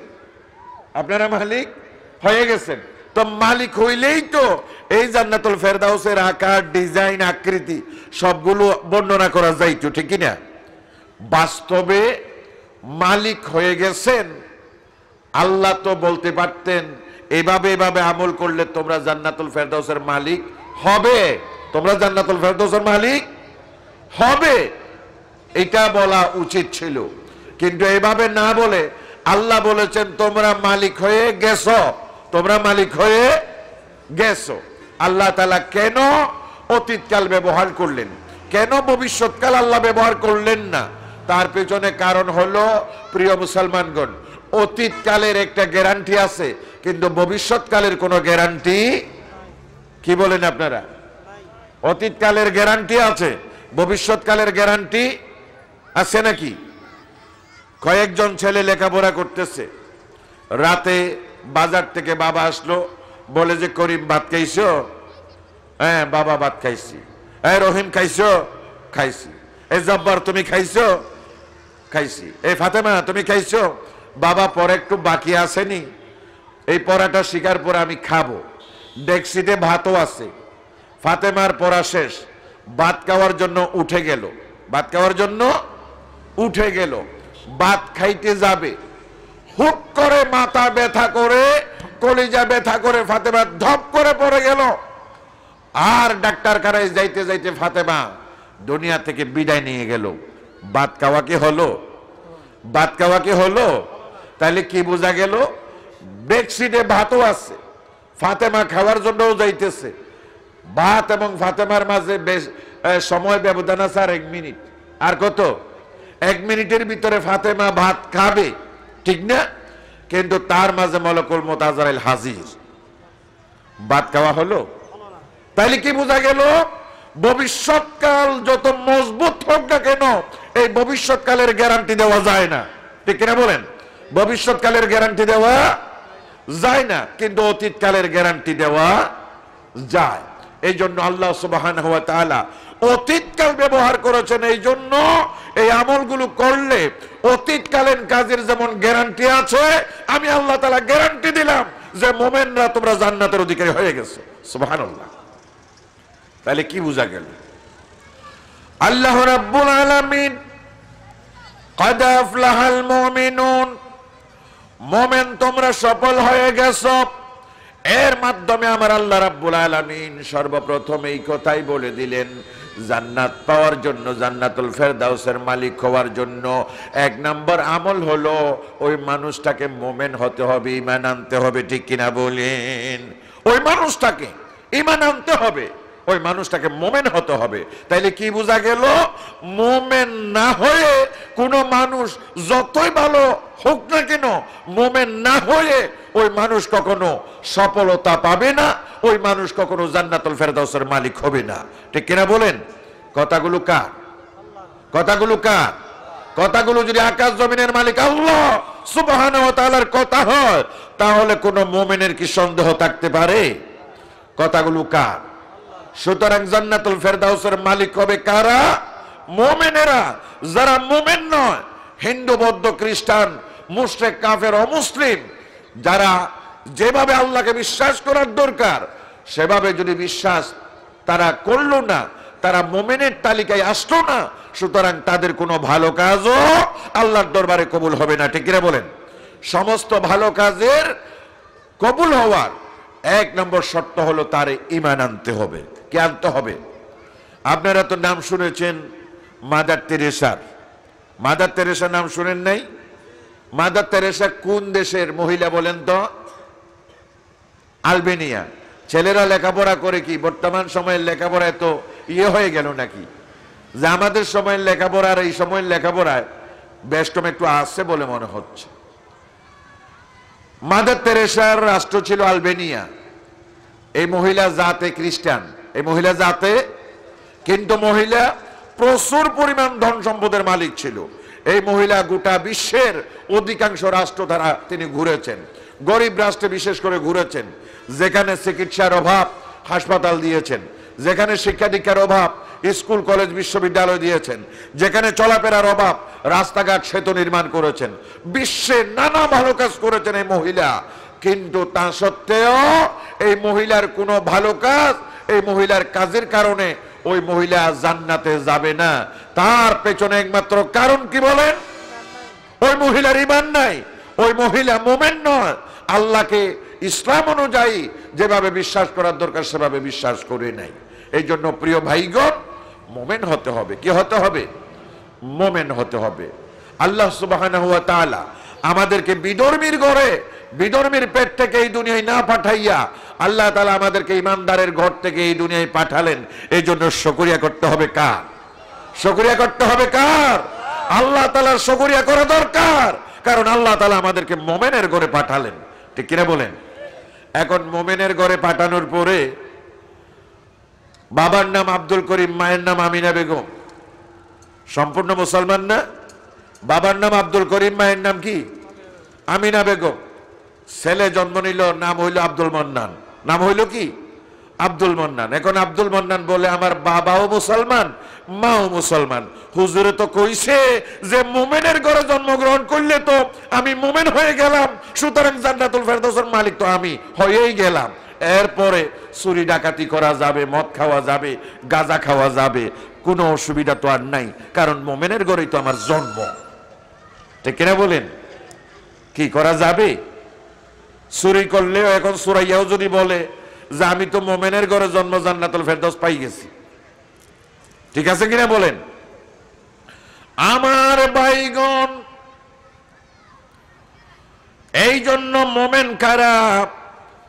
আপনারা মালিক হয়ে গেছেন। তো মালিক হইলেই তো এই জান্নাতুল ফেরদাউসের আকার, ডিজাইন, আকৃতি সবগুলো বর্ণনা করা যাইতো, ঠিক কি না? বাস্তবে মালিক হয়ে গেছেন। আল্লাহ তো বলতে পারতেন এভাবে এভাবে আমল করলে তোমরা জান্নাতুল ফেরদাউসের মালিক হবে, তোমরা জান্নাতুল ফেরদাউসের মালিক হবে, এটা বলা উচিত ছিল। কিন্তু এভাবে না বলে আল্লাহ বলেছেন তোমরা মালিক হয়ে গেছো, তোমরা মালিক হয়ে গেছো। আল্লাহ তাআলা কেন অতীতকাল ব্যবহার করলেন, কেন ভবিষ্যৎকাল আল্লাহ ব্যবহার করলেন না? তার পেছনে কারণ হলো, প্রিয় মুসলমানগণ, অতীতকালের একটা গ্যারান্টি আছে, কিন্তু ভবিষ্যৎকালের কোনো গ্যারান্টি, কি বলেন আপনারা? অতীতকালের গ্যারান্টি আছে, ভবিষ্যৎকালের গ্যারান্টি আছে নাকি? কয়েকজন ছেলে লেখাপড়া করতেছে, রাতে বাজার থেকে বাবা আসলো, বলে যে করিম ভাত খাইছো? হ্যাঁ বাবা ভাত খাইছি। হ্যাঁ রহিম খাইছো? খাইছি। এ জব্বার তুমি খাইছো? খাইছি। এই ফাতেমা তুমি খাইছো? বাবা পরে একটু বাকি আসেনি, এই পড়াটা শিকার পরে আমি খাবো। ডেক্সিতে ভাতও আছে। ফাতেমার পড়া শেষ, ভাত খাওয়ার জন্য উঠে গেল, ভাত খাওয়ার জন্য উঠে গেল, ভাত খাইতে যাবে, হুট করে মাথা ব্যথা করে, কলিজা ব্যথা করে ফাতেমা ধপ করে পড়ে গেল। আর ডাক্তার খানায় যাইতে যাইতে ফাতেমা দুনিয়া থেকে বিদায় নিয়ে গেল। ভাত খাওয়া কি হলো? ভাত খাওয়া কি হলো? তাহলে কি বোঝা গেল? বেডশিটে ভাতও আছে, ফাতেমা খাওয়ার জন্যও যাইতেছে। ভাত এবং ফাতেমার মাঝে বেশ সময় ব্যবধান আছে আর 1 মিনিট। আর কত? 1 মিনিটের ভিতরে ফাতেমা ভাত খাবে, ঠিক না? কিন্তু তার মাঝে মালাকুল মউত আজরাইল হাজির। ভাত খাওয়া হলো? তাইলে কি বোঝা গেল? ভবিষ্যৎকাল যত মজবুত হোক না কেন, এই ভবিষ্যৎকালের গ্যারান্টি দেওয়া যায় না, ঠিক কিনা বলেন? ভবিষ্যৎকালের গ্যারান্টি দেওয়া যায় না, কিন্তু অতীতকালের গ্যারান্টি দেওয়া যায়। এই জন্য আল্লাহ সুবহানাহু ওয়া তাআলা অতীতকাল ব্যবহার করেছেন। এই জন্য এই আমলগুলো করলে অতীতকালীন কাজের যেমন গ্যারান্টি আছে, আমি আল্লাহ তাআলা গ্যারান্টি দিলাম যে মুমিনরা তোমরা জান্নাতের অধিকারী হয়ে গেছো। সুবহানাল্লাহ। তাহলে কি বোঝা গেল? আল্লাহ রাব্বুল আলামিন قد أفلح المؤمنون, মুমিন তোমরা সফল হয়ে গেছো। এর মাধ্যমে আমার আল্লাহ রাব্বুল আলামিন সর্বপ্রথম এই কথাই বলে দিলেন, জান্নাত পাওয়ার জন্য, জান্নাতুল ফেরদাউসের মালিক হওয়ার জন্য 1 নম্বর আমল হলো ওই মানুষটাকে মুমিন হতে হবে, ঈমান আনতে হবে, ঠিক কিনা বলেন? ওই মানুষটাকে ঈমান আনতে হবে, ওই মানুষটাকে মোমেন হতে হবে। তাইলে কি বোঝা গেল? মোমেন না হয়ে কোনো মানুষ যতই ভালো হোক না কেন, মোমেন না হয়ে ওই মানুষ কখনো সফলতা পাবে না, ওই মানুষ কখনো জান্নাতুল ফেরদাউসের মালিক হবে না। ঠিক কিনা বলেন? কথাগুলো কার? কথাগুলো কার? কথাগুলো যদি আকাশ জমিনের মালিক আল্লাহ সুবহানাহু ওয়া তাআলার কথা হয়, তাহলে কোন মুমিনের কি সন্দেহ থাকতে পারে? কথাগুলো কার? সুতরাং জান্নাতুল ফেরদাউসের মালিক হবে কারা? মুমিনেরা। যারা মুমিন নয়, হিন্দু, বৌদ্ধ, খ্রিস্টান, মুশরিক, কাফের, অমুসলিম, যারা যেভাবে আল্লাহকে বিশ্বাস করার দরকার সেভাবে যদি বিশ্বাস তারা করলো না, তারা মুমিনের তালিকায় আসলো না, সুতরাং তাদের কোনো ভালো কাজও আল্লাহর দরবারে কবুল হবে না। ঠিক কিনা বলেন? সমস্ত ভালো কাজের কবুল হওয়ার এক নম্বর শর্ত হলো তার ঈমান আনতে হবে। কি আনতে হবে? আপনারা তো নাম শুনেছেন মাদার তেরেসার। মাদার তেরেসা নাম শুনেন নাই? মাদার তেরেসা কোন দেশের মহিলা বলেন তো? আলবেনিয়া। ছেলেরা লেখাপড়া করে কি বর্তমান সময়ের লেখাপড়ায় তো হয়ে গেল নাকি, যে আমাদের সময়ের লেখাপড়ার এই সময়ের লেখাপড়ায় বেষ্টম একটু আসছে বলে মনে হচ্ছে। মাদার তেরেসার রাষ্ট্র ছিল আলবেনিয়া। এই মহিলা জাতে খ্রিস্টান, এই মহিলা জাতে, কিন্তু মহিলা প্রচুর পরিমাণ ধন সম্পদের মালিক ছিল। এই মহিলা গোটা বিশ্বের অধিকাংশ রাষ্ট্র দ্বারা তিনি ঘুরেছেন, গরিব রাষ্ট্রে বিশেষ করে ঘুরেছেন। যেখানে চিকিৎসার অভাব হাসপাতাল দিয়েছেন, যেখানে শিক্ষা দীক্ষার অভাব স্কুল কলেজ বিশ্ববিদ্যালয় দিয়েছেন, যেখানে চলাফেরার অভাব রাস্তাঘাট সেতু নির্মাণ করেছেন। বিশ্বে নানা ভালো কাজ করেছেন এই মহিলা। কিন্তু তা সত্ত্বেও এই মহিলার কোনো ভালো কাজ, এই মহিলার কাজের কারণে ওই মহিলা জান্নাতে যাবে না। তার পেছনে একমাত্র কারণ কি বলেন? ওই মহিলার ঈমান নাই, ওই মহিলা মুমিন নয়। আল্লাহকে ইসলাম অনুযায়ী যেভাবে বিশ্বাস করার দরকার সেভাবে বিশ্বাস করে নাই। এই জন্য প্রিয় ভাইগণ, মুমিন হতে হবে। কি হতে হবে? মুমিন হতে হবে। আল্লাহ সুবহানাহু ওয়া তাআলা আমাদেরকে বিধর্মীর ঘরে, বিধর্মীর পেট থেকে এই দুনিয়ায় না পাঠাইয়া আল্লাহ তাআলা আমাদেরকে ইমানদারের ঘর থেকে এই দুনিয়ায় পাঠালেন। এই জন্য শুকরিয়া করতে হবে কার? শুকরিয়া করতে হবে কার? আল্লাহ তাআলার শুকরিয়া করা দরকার, কারণ আল্লাহ তাআলা আমাদেরকে মুমিনের ঘরে পাঠালেন। ঠিক কিনা বলেন? এখন মুমিনের ঘরে পাঠানোর পরে বাবার নাম আব্দুল করিম, মায়ের নাম আমিনা বেগম, সম্পূর্ণ মুসলমান না? বাবার নাম আব্দুল করিম, মায়ের নাম কি? আমিনা বেগম। ছেলে জন্ম নিল, নাম হইল আব্দুল মান্নান। নাম হইল কি? আব্দুল মান্নান। এখন আব্দুল মান্নান বলে আমার বাবাও মুসলমান, মাও মুসলমান। হুজুরে তো কইছে যে মুমিনের ঘরে জন্মগ্রহণ করলে তো আমি মুমিন হয়ে গেলাম, সুতরাং জান্নাতুল ফেরদাউসের মালিক তো আমি হয়েই গেলাম। এরপরে চুরি ডাকাতি করা যাবে, মদ খাওয়া যাবে, গাঁজা খাওয়া যাবে, কোনো অসুবিধা তো আর নাই, কারণ মুমিনের ঘরেই তো আমার জন্ম। ঠিক কিনা বলেন? কি করা যাবে? চুরি করলেও এখন চুরাইয়াও যদি বলে যে আমি তো মুমিনের ঘরে জন্ম, জান্নাতুল ফেরদাউস পাই গেছি। ঠিক আছে কিনা বলেন? আমার ভাইগণ, এই জন্য মুমিন কারা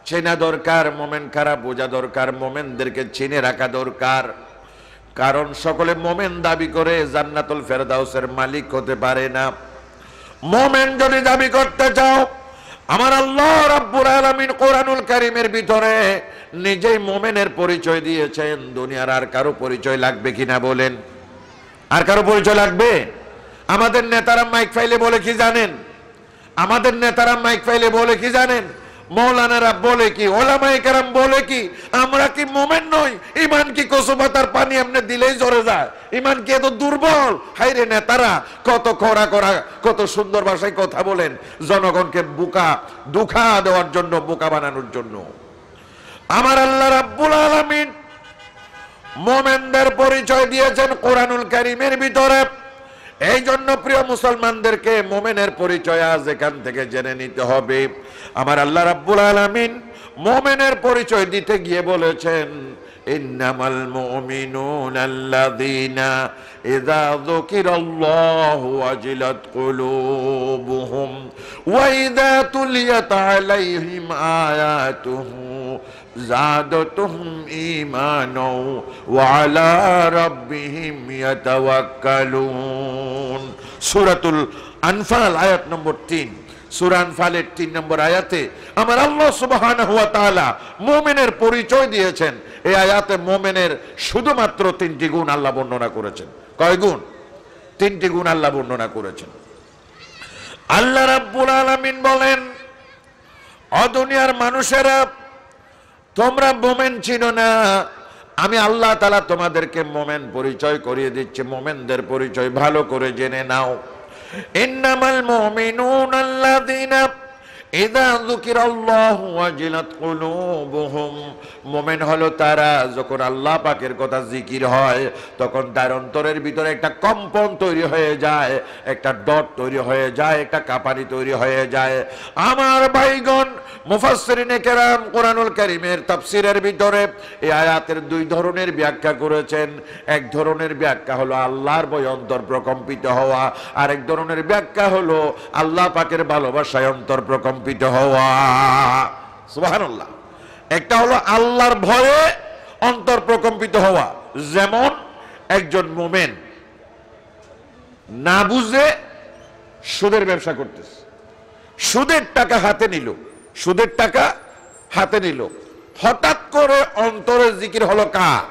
চেনা দরকার, মুমিন কারা বোঝা দরকার, মুমিনদেরকে চিনে রাখা দরকার। কারণ সকলে মুমিন দাবি করে জান্নাতুল ফেরদাউসের মালিক হতে পারে না। মুমিন যদি দাবি করতে চাও, আমার আল্লাহ রাব্বুল আলামিন কোরআনুল কারীমের ভিতরে নিজেই মুমিনের পরিচয় দিয়েছেন। দুনিয়ার আর কারো পরিচয় লাগবে কিনা বলেন? আর কারো পরিচয় লাগবে? আমাদের নেতারা মাইক ফাইলে বলে কি জানেন? আমাদের নেতারা মাইক ফাইলে বলে কি জানেন? মৌলানারা বলে কি, ওলামায়ে কেরাম বলে কি, আমরা কি মুমিন নই? ঈমান কি কচু পাতার পানি এমনি দিলেই ঝরে যায়? ঈমান কি এত দুর্বল? হায়রে নেতারা কত কড়া কড়া, কত সুন্দর ভাষায় কথা বলেন জনগণকে দুঃখা দেওয়ার জন্য, বোকা বানানোর জন্য। আমার আল্লাহ রাব্বুল আলামিন মুমিনদের পরিচয় দিয়েছেন কোরআনুল কারীমের ভিতরে। এই জন্য প্রিয় মুসলমানদেরকে মুমিনের পরিচয় আজ এখান থেকে জেনে নিতে হবে। আমার আল্লাহ রাব্বুল আলামিন মুমিনের পরিচয় দিতে গিয়ে বলেছেন, ইন্নামাল মুমিনুনা আল্লাযীনা ইযা যুকিরাল্লাহু ওয়াজিলাত কুলুবুহুম ওয়া ইযা তুলিয়াত আলাইহিম আয়াতুহু যাদাতুহুম ঈমানাও ওয়া আলা রাব্বিহিম ইয়াতাওয়াক্কালুন। সূরাতুল আনফাল আয়াত নম্বর 3। সূরা আনফালের 3 নম্বর আয়াতে আমার আল্লাহ সুবহানাহু ওয়া তাআলা মুমিনের পরিচয় দিয়েছেন। এই আয়াতে মুমিনের শুধুমাত্র 3টি গুণ আল্লাহ বর্ণনা করেছেন। কয় গুণ? 3টি গুণ আল্লাহ বর্ণনা করেছেন। আল্লাহ রাব্বুল আলামিন বলেন, ও দুনিয়ার মানুষেরা, তোমরা মুমিন ছিল না, আমি আল্লাহ তাআলা তোমাদেরকে মুমিন পরিচয় করিয়ে দিচ্ছি। মুমিনদের পরিচয় ভালো করে জেনে নাও। ইন্নামাল মুমিনুনা আল্লাযীনা ইযা যুকিরাল্লাহু ওয়াজিলাত কুলুবুহুম। মুমিন হলো তারা, যখন আল্লাহ পাকের কথা জিকির হয় তখন তার অন্তরের ভিতরে একটা কম্পন তৈরি হয়ে যায়, একটা ডট তৈরি হয়ে যায়, একটা কাঁপানি তৈরি হয়ে যায়। আমার ভাইগণ, মুফাসসিরিনে কেরাম কোরআনুল কারীমের তাফসীরের ভিতরে এই আয়াতের 2 ধরনের ব্যাখ্যা করেছেন। এক ধরনের ব্যাখ্যা হলো আল্লাহর ভয়ে অন্তর প্রকম্পিত হওয়া, আরেক ধরনের ব্যাখ্যা হলো আল্লাহ পাকের ভালোবাসায় অন্তর প্রকম্পিত হওয়া। সুবহানাল্লাহ। একটা হলো আল্লাহর ভয়ে অন্তর প্রকম্পিত হওয়া, যেমন একজন মুমিন না বুঝে সুদের ব্যবসা করতেছে, সুদের টাকা হাতে নিল, সুদের টাকা হাতে নিল, হঠাৎ করে অন্তরে জিকির হলো কার?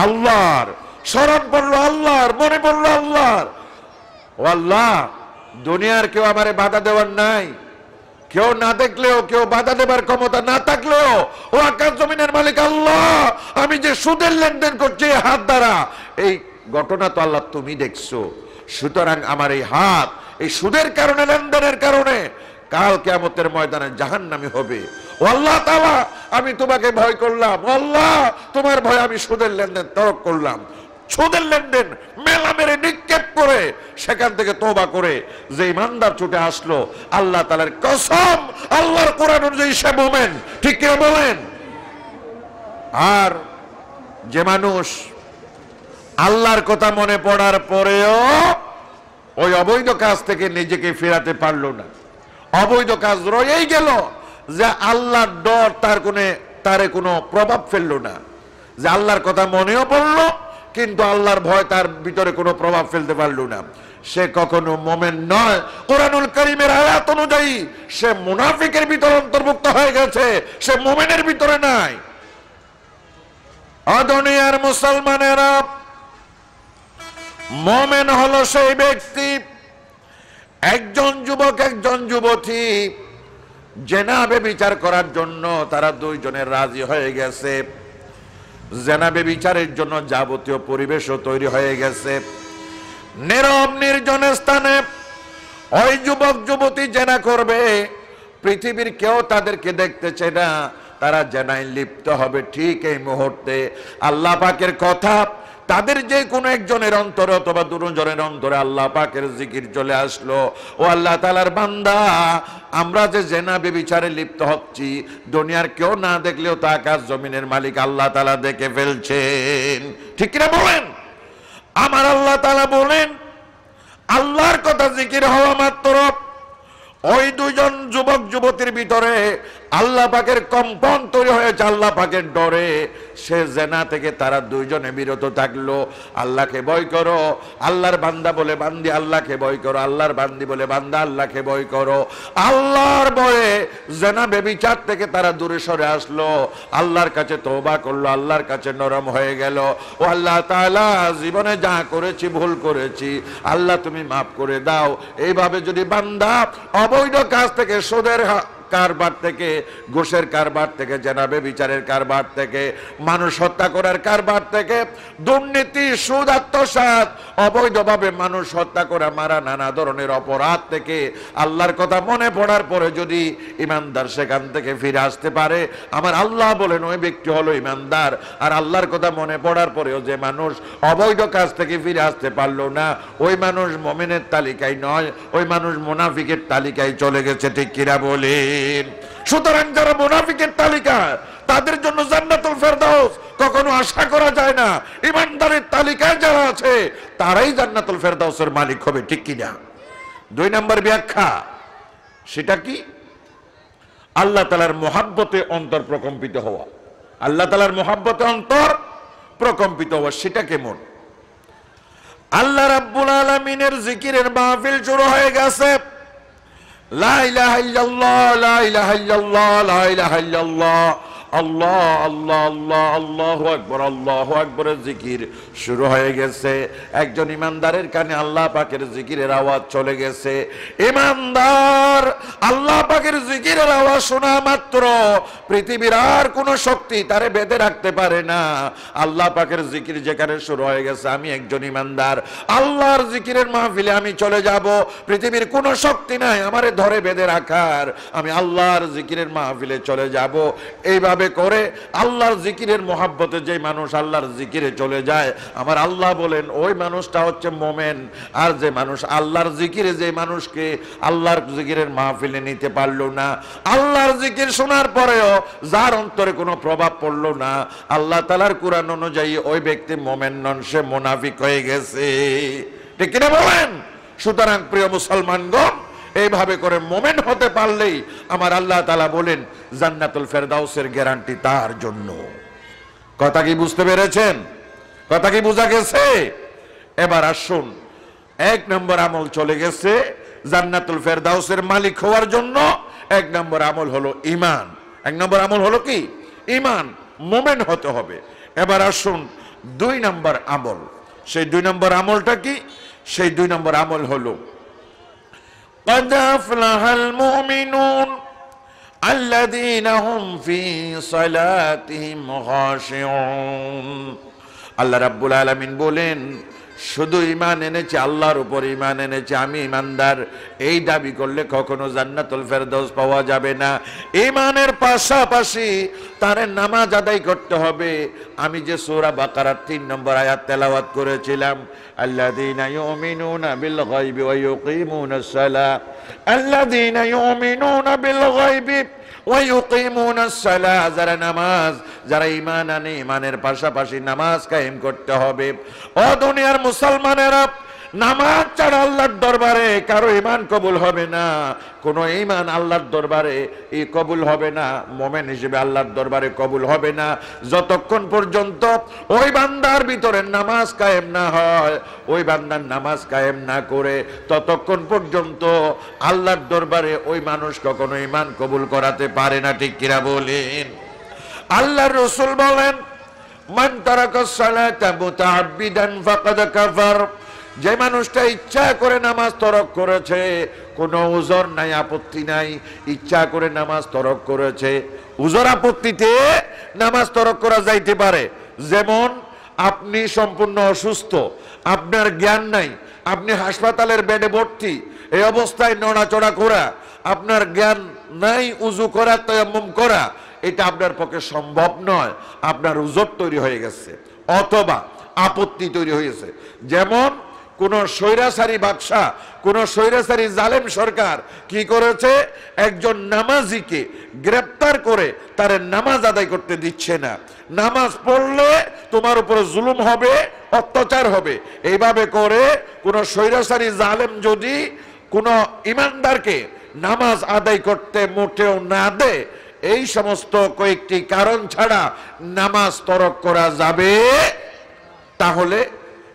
আল্লাহর। স্মরণ পড়লো আল্লাহর, মনে পড়লো আল্লাহর। ও আল্লাহ, দুনিয়ার কেউ আমারে বাধা দেওয়ার নাই, কেউ না দেখলেও, কেউ বাধা দেবার ক্ষমতা না থাকলেও, ও আকাশ জমিনের মালিক আল্লাহ, আমি যে সুদের লেনদেন করছি হাত দ্বারা, এই ঘটনা তো আল্লাহ তুমি দেখছো। সুতরাং আমার এই হাত এই সুদের কারণে, লেনদেনের কারণে কাল কিয়ামতের ময়দানে জাহান্নামী হবে। ও আল্লাহ তাআলা, আমি তোমাকে ভয় করলাম। ও আল্লাহ, তোমার ভয় আমি সুদের লেনদেন তরক করলাম। সুদের লেনদেন মেলা মেরে নিক্ষেপ করে সেখান থেকে তওবা করে যে ইমানদার ছুটে আসলো, আল্লাহ তাআলার কসম, আল্লাহর কোরআন অনুযায়ী সে মুমিন। ঠিক কি বলেন? আর যে মানুষ আল্লাহর কথা মনে পড়ার পরেও ওই অবৈধ কাজ থেকে নিজেকে ফেরাতে পারলো না, অবৈধ কাজ রয়েই গেল, যে আল্লাহর ডর তারে কোনো প্রভাব ফেললো না, যে আল্লাহর কথা মনেও পড়লো কিন্তু আল্লাহর ভয় তার ভিতরে কোনো প্রভাব ফেলতে পারলো না, সে কখনো মুমিন নয়। কোরআনুল কারীমের আয়াত অনুযায়ী সে মুনাফিকের ভিতরে অন্তর্ভুক্ত হয়ে গেছে, সে মুমিনের ভিতরে নাই। দুনিয়ার মুসলমানেরা, মুমিন হলো সেই ব্যক্তি, একজন যুবক একজন যুবতী জেনা ব্যভিচার করার জন্য তারা দুইজনের রাজি হয়ে গেছে, জেনা ব্যভিচারের জন্য যাবতীয় পরিবেশও তৈরি হয়ে গেছে। নীরব নির্জন স্থানে ওই যুবক যুবতী জেনা করবে, পৃথিবীর কেউ তাদেরকে দেখতেছে না, তারা জেনায় লিপ্ত হবে। ঠিক এই মুহূর্তে আল্লাহ পাকের কথা তাদের যে কোনো একজনের অন্তরে অথবা দুজনের অন্তরে আল্লাহ পাকের জিকির চলে আসলো। ও আল্লাহ তাআলার বান্দা, আমরা যে জেনা ব্যভিচারে লিপ্ত হচ্ছি, দুনিয়ার কেউ না দেখলেও তা আকাশ জমিনের মালিক আল্লাহ তাআলা দেখে ফেলছেন। ঠিক কিনা বলেন? আমার আল্লাহ তাআলা বলেন, আল্লাহর কথা জিকির হওয়া মাত্র ওই দুজন যুবক যুবতীর ভিতরে আল্লাহ পাকের কম্পন তৈরি হয়েছে, আল্লাহ পাকের ডরে সে জেনা থেকে তারা দুইজনে বিরত থাকলো। আল্লাহকে ভয় করো, আল্লাহর বান্দা বলে বান্দি আল্লাহকে ভয় করো, আল্লাহর বান্দি বলে বান্দা আল্লাহকে ভয় করো। আল্লাহর ভয়ে জেনা ব্যভিচার থেকে তারা দূরে সরে আসলো, আল্লাহর কাছে তওবা করলো, আল্লাহর কাছে নরম হয়ে গেল। ও আল্লাহ তাআলা, জীবনে যা করেছি ভুল করেছি, আল্লাহ তুমি মাফ করে দাও। এইভাবে যদি বান্দা অবৈধ কাজ থেকে, সুদের কারবার থেকে, ঘুষের কারবার থেকে, জেনা ব্যভিচারের কারবার থেকে, মানুষ হত্যা করার কারবার থেকে, দুর্নীতি, সুদ, আত্মসাৎ, অবৈধভাবে মানুষ হত্যা করা, মারা, নানা ধরনের অপরাধ থেকে আল্লাহর কথা মনে পড়ার পরে যদি ইমানদার সেখান থেকে ফিরে আসতে পারে, আমার আল্লাহ বলেন ওই ব্যক্তি হলো ইমানদার। আর আল্লাহর কথা মনে পড়ার পরেও যে মানুষ অবৈধ কাজ থেকে ফিরে আসতে পারলো না, ওই মানুষ মুমিনের তালিকায় নয়, ওই মানুষ মুনাফিকের তালিকায় চলে গেছে। ঠিক কিনা বলেন? সুতরাং যারা মুনাফিকের তালিকা, তাদের জন্য জান্নাতুল ফেরদাউস কখনো আশা করা যায় না। ইমানদারের তালিকায় যারা আছে তারাই জান্নাতুল ফেরদাউসের মালিক হবে। ঠিক কিনা? 2 নম্বর ব্যাখ্যা, সেটা কি? আল্লাহ তাআলার মহব্বতে অন্তর প্রকম্পিত হওয়া, আল্লাহ তাআলার মহব্বতে অন্তর প্রকম্পিত হওয়া, সেটা কেমন? আল্লাহ রাব্বুল আলামিনের জিকিরের মাহফিল শুরু হয়ে গেছে। লা ইলাহা ইল্লাল্লাহ, লা ইলাহা ইল্লাল্লাহ, লা ইলাহা ইল্লাল্লাহ, আল্লাহ আল্লাহ আল্লাহ, আল্লাহু আকবার, আল্লাহু আকবারের জিকির শুরু হয়ে গেছে। একজন ইমানদারের কানে আল্লাহ পাকের জিকিরের আওয়াজ চলে গেছে। ইমানদার আল্লাহ পাকের জিকিরের আওয়াজ শোনা মাত্র পৃথিবীর আর কোনো শক্তি তারে বেঁধে রাখতে পারে না। আল্লাহ পাকের জিকির যেখানে শুরু হয়ে গেছে, আমি একজন ইমানদার, আল্লাহর জিকিরের মাহফিলে আমি চলে যাব। পৃথিবীর কোনো শক্তি নাই আমারে ধরে বেঁধে রাখার, আমি আল্লাহর জিকিরের মাহফিলে চলে যাব। এইভাবে করে আল্লাহর জিকিরের মহাব্বতে যে মানুষ আল্লাহর জিকিরে চলে যায়, আমার আল্লাহ বলেন ওই মানুষটা হচ্ছে মোমেন। আর যে মানুষ আল্লাহর জিকিরে, যে মানুষকে আল্লাহর জিকিরের মাহফিলে নিতে পারলো না, আল্লাহর জিকির শোনার পরেও যার অন্তরে কোনো প্রভাব পড়লো না, আল্লাহ তাআলার কুরআন অনুযায়ী ওই ব্যক্তি মোমেন নন, সে মুনাফিক হয়ে গেছে। ঠিক কিনা বলেন? সুতরাং প্রিয় মুসলমানগণ, এইভাবে করে মোমেন হতে পারলেই আমার আল্লাহ তাআলা বলেন জান্নাতুল ফেরদাউসের গ্যারান্টি তার জন্য। কথা কি বুঝতে পেরেছেন? কথা কি বোঝা গেছে? এবার আসুন, এক নম্বর আমল চলে গেছে জান্নাতুল ফেরদাউসের মালিক হওয়ার জন্য। এক নম্বর আমল হলো ঈমান। এক নম্বর আমল হলো কি? ঈমান, মোমেন হতে হবে। এবার আসুন দুই নম্বর আমল। সেই দুই নম্বর আমলটা কি? সেই দুই নম্বর আমল হলো قد أفلح المؤمنون الذين هم في صلاتهم خاشعون। আল্লাহ রাব্বুল আলামিন বলেন, শুধু ঈমান এনেছে, আল্লাহর উপর ঈমান এনেছে, আমি ঈমানদার, এই দাবি করলে কখনো জান্নাতুল ফেরদাউস পাওয়া যাবে না। ঈমানের পাশাপাশি তার নামাজ আদায় করতে হবে। আমি যে সূরা বাকারার 3 নম্বর আয়াত তেলাওয়াত করেছিলাম, আল্লাযীনা ইউমিনুনা বিল গায়বি ওয়া ইউকিমুনাস সালাহ, আল্লাযীনা ইউমিনুনা বিল গায়বি ওয়া ইউকিমুনাস সালাহ, যারা নামাজ, যারা ঈমান আনে, ঈমানের পাশাপাশি নামাজ কায়েম করতে হবে। ও দুনিয়ার মুসলমানেরা, নামাজ ছাড়া আল্লাহর দরবারে কারো ঈমান কবুল হবে না। কোন ঈমান আল্লাহর দরবারে কবুল হবে না, মুমিন হিসেবে আল্লাহর দরবারে কবুল হবে না যতক্ষণ পর্যন্ত ওই বান্দার ভিতরে নামাজ কায়েম না হয়। ওই বান্দার নামাজ কায়েম না করে ততক্ষণ পর্যন্ত আল্লাহর দরবারে ওই মানুষ কখনো ঈমান কবুল করাতে পারে না। ঠিক কিনা বলেন? আল্লাহর রাসূল বলেন, মান তারাকাস সালাতা মুতাআব্বিদান ফাকাদ কাফার। যে মানুষটা ইচ্ছা করে নামাজ তরক করেছে, কোনো উযর নাই, আপত্তি নাই, ইচ্ছা করে নামাজ তরক করেছে। উযর আপত্তিতে নামাজ তরক করা যাইতে পারে। যেমন আপনি সম্পূর্ণ অসুস্থ, আপনার জ্ঞান নাই, আপনি হাসপাতালের বেডে ভর্তি, এই অবস্থায় নড়াচড়া করা, আপনার জ্ঞান নাই, উযু করা, তায়াম্মুম করা, এটা আপনার পক্ষে সম্ভব নয়, আপনার উযর তৈরি হয়ে গেছে অথবা আপত্তি তৈরি হয়েছে। যেমন কোন স্বৈরাচারী বাদশাহ, কোন স্বৈরাচারী জালেম সরকার কি করেছে, একজন নামাজিকে গ্রেফতার করে তার নামাজ আদায় করতে দিচ্ছে না। নামাজ পড়লে তোমার উপরে জুলুম হবে, অত্যাচার হবে। এইভাবে করে কোন স্বৈরাচারী জালেম যদি কোন ইমানদারকে নামাজ আদায় করতে মোটেও না দেয়, এই সমস্ত কয়েকটি কারণ ছাড়া নামাজ তরক করা যাবে। তাহলে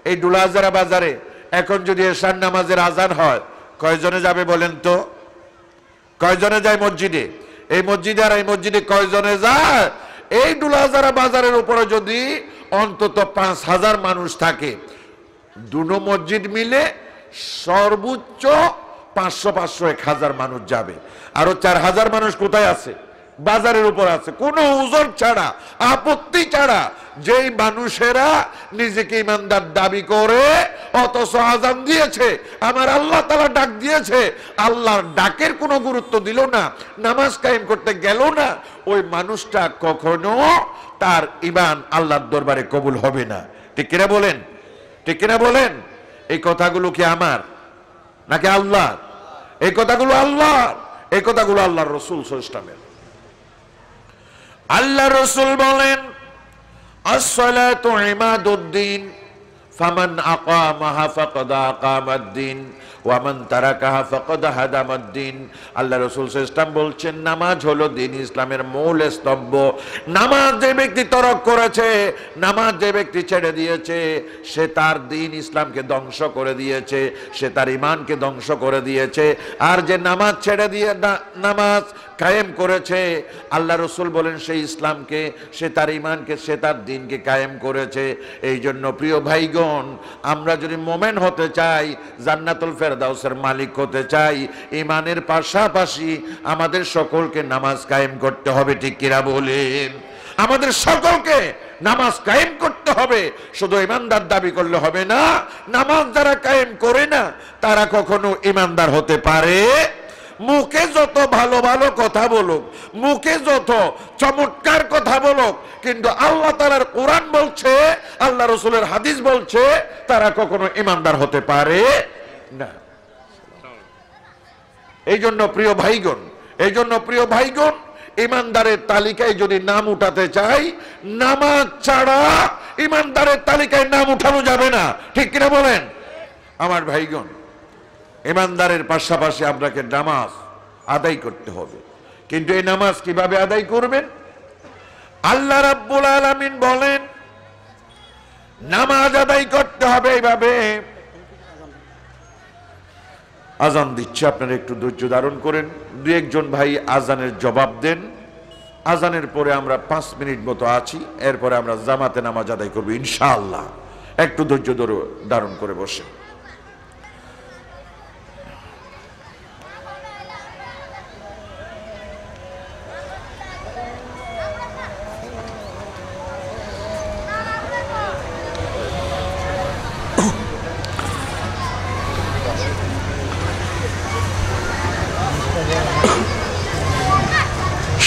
এই ডুলাজারা বাজারে এখন যদি এশার নামাজের আজান হয়, কয়জনে যাবে বলেন তো? কয়জনে যায় মসজিদে? এই মসজিদে আর এই মসজিদে কয়জনে যায়? এই ডুলাজারা বাজারের উপরে যদি অন্তত 5,000 মানুষ থাকে, দুটো মসজিদ মিলে সর্বোচ্চ 500-1,000 মানুষ যাবে। আরো 4,000 মানুষ কোথায় আছে? বাজারের উপর আছে, কোনো উযর ছাড়া, আপত্তি ছাড়া। যেই মানুষেরা নিজেকে ইমানদার দাবি করে অথচ আযান দিয়েছে, আমার আল্লাহ তাআলা ডাক দিয়েছে, আল্লাহর ডাকের কোনো গুরুত্ব দিল না, নামাজ কায়েম করতে গেল না, ওই মানুষটা কখনো তার ঈমান আল্লাহর দরবারে কবুল হবে না। ঠিক কিনা বলেন? ঠিক কিনা বলেন? এই কথাগুলো কি আমার নাকি আল্লাহ? এই কথাগুলো আল্লাহ, এই কথাগুলো আল্লাহর রাসূল সাল্লাল্লাহু আলাইহি ওয়াসাল্লামের। আল্লাহ রাসূল বলেন, আস-সালাতু ইমাদুদ্দিন ফামান আকামাহা ফাকাদ আকামাদ-দ্বীন ওয়া মান তারাকাহা ফাকাদ হাদামাদ-দ্বীন। আল্লাহ রাসূল সাল্লাল্লাহু আলাইহি ওয়াসাল্লাম বলছেন, নামাজ হলো দ্বীন ইসলামের মূল স্তম্ভ। নামাজ যে ব্যক্তি তরক করেছে, নামাজ যে ব্যক্তি ছেড়ে দিয়েছে, সে তার দ্বীন ইসলামকে ধ্বংস করে দিয়েছে, সে তার ঈমানকে ধ্বংস করে দিয়েছে। আর যে নামাজ ছেড়ে দিয়ে নামাজ কায়েম করেছে, আল্লাহ রাসূল বলেন সেই ইসলামকে, সে তার ঈমানকে, সে তার দ্বীনকে কায়েম করেছে। এই জন্য প্রিয় ভাইগণ, আমরা যদি মোমেন হতে চাই, জান্নাতুল ফেরদাউসের মালিক হতে চাই, ঈমানের পাশাপাশি আমাদের সকলকে নামাজ কায়েম করতে হবে। ঠিক কিনা বলেন? আমাদের সকলকে নামাজ কায়েম করতে হবে। শুধু ঈমানদার দাবি করলে হবে না। নামাজ যারা কায়েম করে না, তারা কখনো ঈমানদার হতে পারে? মুখে যত ভালো ভালো কথা বলুক, মুখে যত চমৎকার কথা বলুক, কিন্তু আল্লাহ তাআলার কোরআন বলছে, আল্লাহ রাসূলের হাদিস বলছে, তারা কখনো ঈমানদার হতে পারে না। এই জন্য প্রিয় ভাইগণ, ঈমানদারের তালিকায় যদি নাম উঠাতে চাই, নামাজ ছাড়া ঈমানদারের তালিকায় নাম উঠানো যাবে না। ঠিক কিনা বলেন আমার ভাইগণ? ঈমানদারের পাশাপাশি আপনাকে নামাজ আদায় করতে হবে। কিন্তু এই নামাজ কিভাবে আদায় করবেন? আল্লাহ রাব্বুল আলামিন বলেন, নামাজ আদায় করতে হবে এইভাবে। আজান দিচ্ছে, আপনারা একটু ধৈর্য ধারণ করেন। দু একজন ভাই আজানের জবাব দেন। আজানের পরে আমরা 5 মিনিট মতো আছি, এরপরে আমরা জামাতে নামাজ আদায় করবো ইনশাআল্লাহ। একটু ধৈর্য ধারণ করে বসে।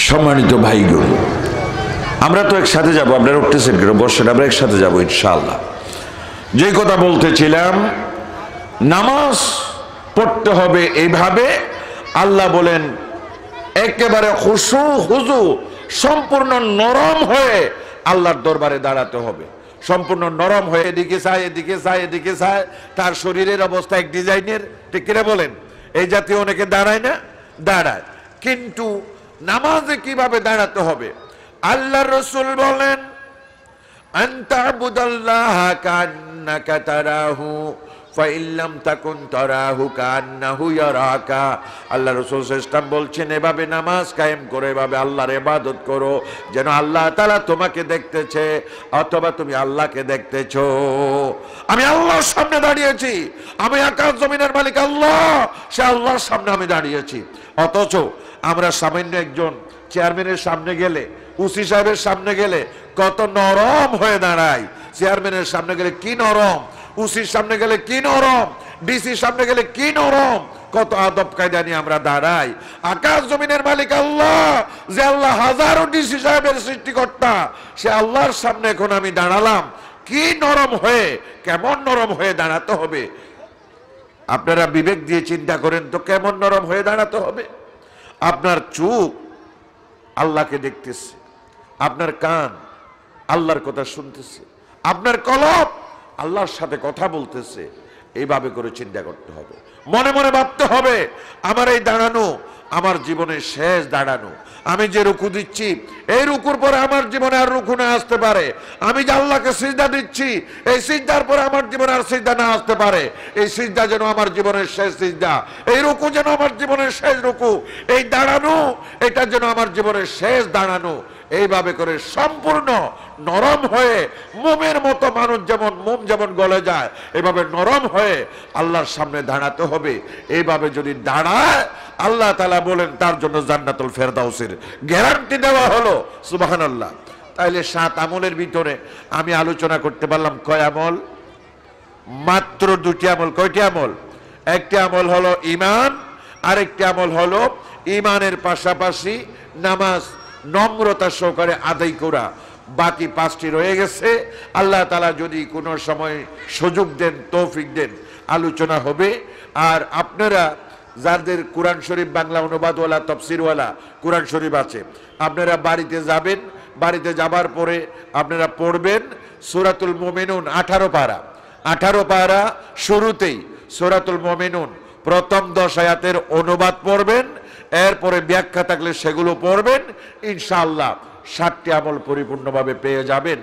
সম্মানিত ভাইগণ, আমরা তো একসাথে যাবো। আপনারা উঠতেছেন কেন? বসেন, আমরা একসাথে যাবো ইনশাআল্লাহ। যে কথা বলতেছিলাম, নামাজ পড়তে হবে এইভাবে। আল্লাহ বলেন একেবারে খুশু সম্পূর্ণ নরম হয়ে আল্লাহর দরবারে দাঁড়াতে হবে। সম্পূর্ণ নরম হয়ে এদিকে চায়। তার শরীরের অবস্থা এক ডিজাইনের। ঠিক কিনা বলেন? এই জাতীয় অনেকে দাঁড়ায় না? দাঁড়ায়। কিন্তু নামাজে কিভাবে দাঁড়াতে হবে? আল্লাহর রাসূল বলেন, আনতা আবুদাল্লাহা কান্নাকা তারাহু ফাইন লাম তাকুন তারাহু কান্নাহু ইয়ারাকা। আল্লাহ রাসূল সাল্লাল্লাহু আলাইহি ওয়াসাল্লাম বলছেন, এভাবে নামাজ কায়েম করো, এভাবে আল্লাহর ইবাদত করো যেন আল্লাহ তাআলা তোমাকে দেখতেছে অথবা তুমি আল্লাহকে দেখতেছো। আমি আল্লাহর সামনে দাঁড়িয়েছি, আমি আকাশ জমিনের মালিক আল্লাহ, সে আল্লাহর সামনে আমি দাঁড়িয়েছি। অথচ আমরা সামান্য একজন চেয়ারম্যানের সামনে গেলে, ওসি সাহেবের সামনে গেলে কত নরম হয়ে দাঁড়ায়। চেয়ারম্যানের সামনে গেলে কি নরম, ওসির সামনে গেলে কি নরম, ডিসির সামনে গেলে কি নরম, কত আদব কায়দা নিয়ে আমরা দাঁড়াই। আকাশ জমিনের মালিক আল্লাহ, যে আল্লাহ হাজারো ডিসি সাহেবের সৃষ্টিকর্তা, সে আল্লাহর সামনে এখন আমি দাঁড়ালাম, কি নরম হয়ে, কেমন নরম হয়ে দাঁড়াতে হবে। আপনারা বিবেক দিয়ে চিন্তা করেন তো, কেমন নরম হয়ে দাঁড়াতে হবে। আপনার চোখ আল্লাহকে দেখতেছে, আপনার কান আল্লাহর কথা শুনতেছে, আপনার কলব আল্লাহর সাথে কথা বলতেছে। এইভাবে করে চিন্তা করতে হবে, মনে মনে ভাবতে হবে, আমার এই দাঁড়ানো আমার জীবনের শেষ দাঁড়ানো। আমি যে রুকু দিচ্ছি, এই রুকুর পরে আমার জীবনে আর রুকু না আসতে পারে। আমি যে আল্লাহকে সিজদা দিচ্ছি, এই সিজদার পরে আমার জীবনে আর সিজদা না আসতে পারে। এই সিজদা যেন আমার জীবনের শেষ সিজদা, এই রুকু যেন আমার জীবনের শেষ রুকু, এই দাঁড়ানো এটা যেন আমার জীবনের শেষ দাঁড়ানো। এইভাবে করে সম্পূর্ণ নরম হয়ে, মোমের মতো মানুষ যেমন মোম যেমন গলে যায়, এভাবে নরম হয়ে আল্লাহর সামনে দাঁড়াতে হবে। এইভাবে যদি দাঁড়ায়, আল্লাহ তাআলা বলেন তার জন্য জান্নাতুল ফেরদাউসের গ্যারান্টি দেওয়া হলো। সুবহানাল্লাহ। তাইলে 7 আমলের ভিতরে আমি আলোচনা করতে পারলাম কয় আমল? মাত্র 2টি আমল। কয়টি আমল? একটি আমল হলো ঈমান, আরেকটি আমল হলো ঈমানের পাশাপাশি নামাজ নম্রতা সহকারে আদায় করা। বাকি 5টি রয়ে গেছে। আল্লাহ তাআলা যদি কোনো সময় সুযোগ দেন, তৌফিক দেন, আলোচনা হবে। আর আপনারা যাদের কোরআন শরীফ বাংলা অনুবাদওয়ালা, তফসিরওয়ালা কোরআন শরীফ আছে, আপনারা বাড়িতে যাবেন, বাড়িতে যাবার পরে আপনারা পড়বেন সূরাতুল মুমিনুন 18 পারা। 18 পারা শুরুতেই সূরাতুল মুমিনুন প্রথম 10 আয়াতের অনুবাদ পড়বেন, এরপরে ব্যাখ্যা থাকলে সেগুলো পড়বেন, ইনশাআল্লাহ 60টি আমল পরিপূর্ণভাবে পেয়ে যাবেন।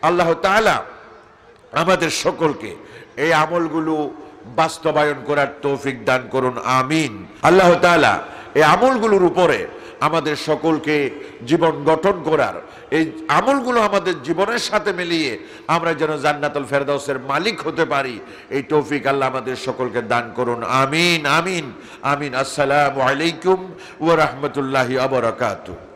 আল্লাহ তাআলা আমাদের সকলকে এই আমলগুলো বাস্তবায়ন করার তৌফিক দান করুন, আমিন। আল্লাহ তাআলা এই আমলগুলোর উপরে আমাদের সকলকে জীবন গঠন করার, এই আমলগুলো আমাদের জীবনের সাথে মিলিয়ে আমরা যেন জান্নাতুল ফেরদাউসের মালিক হতে পারি, এই তৌফিক আল্লাহ আমাদের সকলকে দান করুন, আমিন আমিন আমিন। আসসালামু আলাইকুম ওয়া রাহমাতুল্লাহি ওয়া বারাকাতুহু।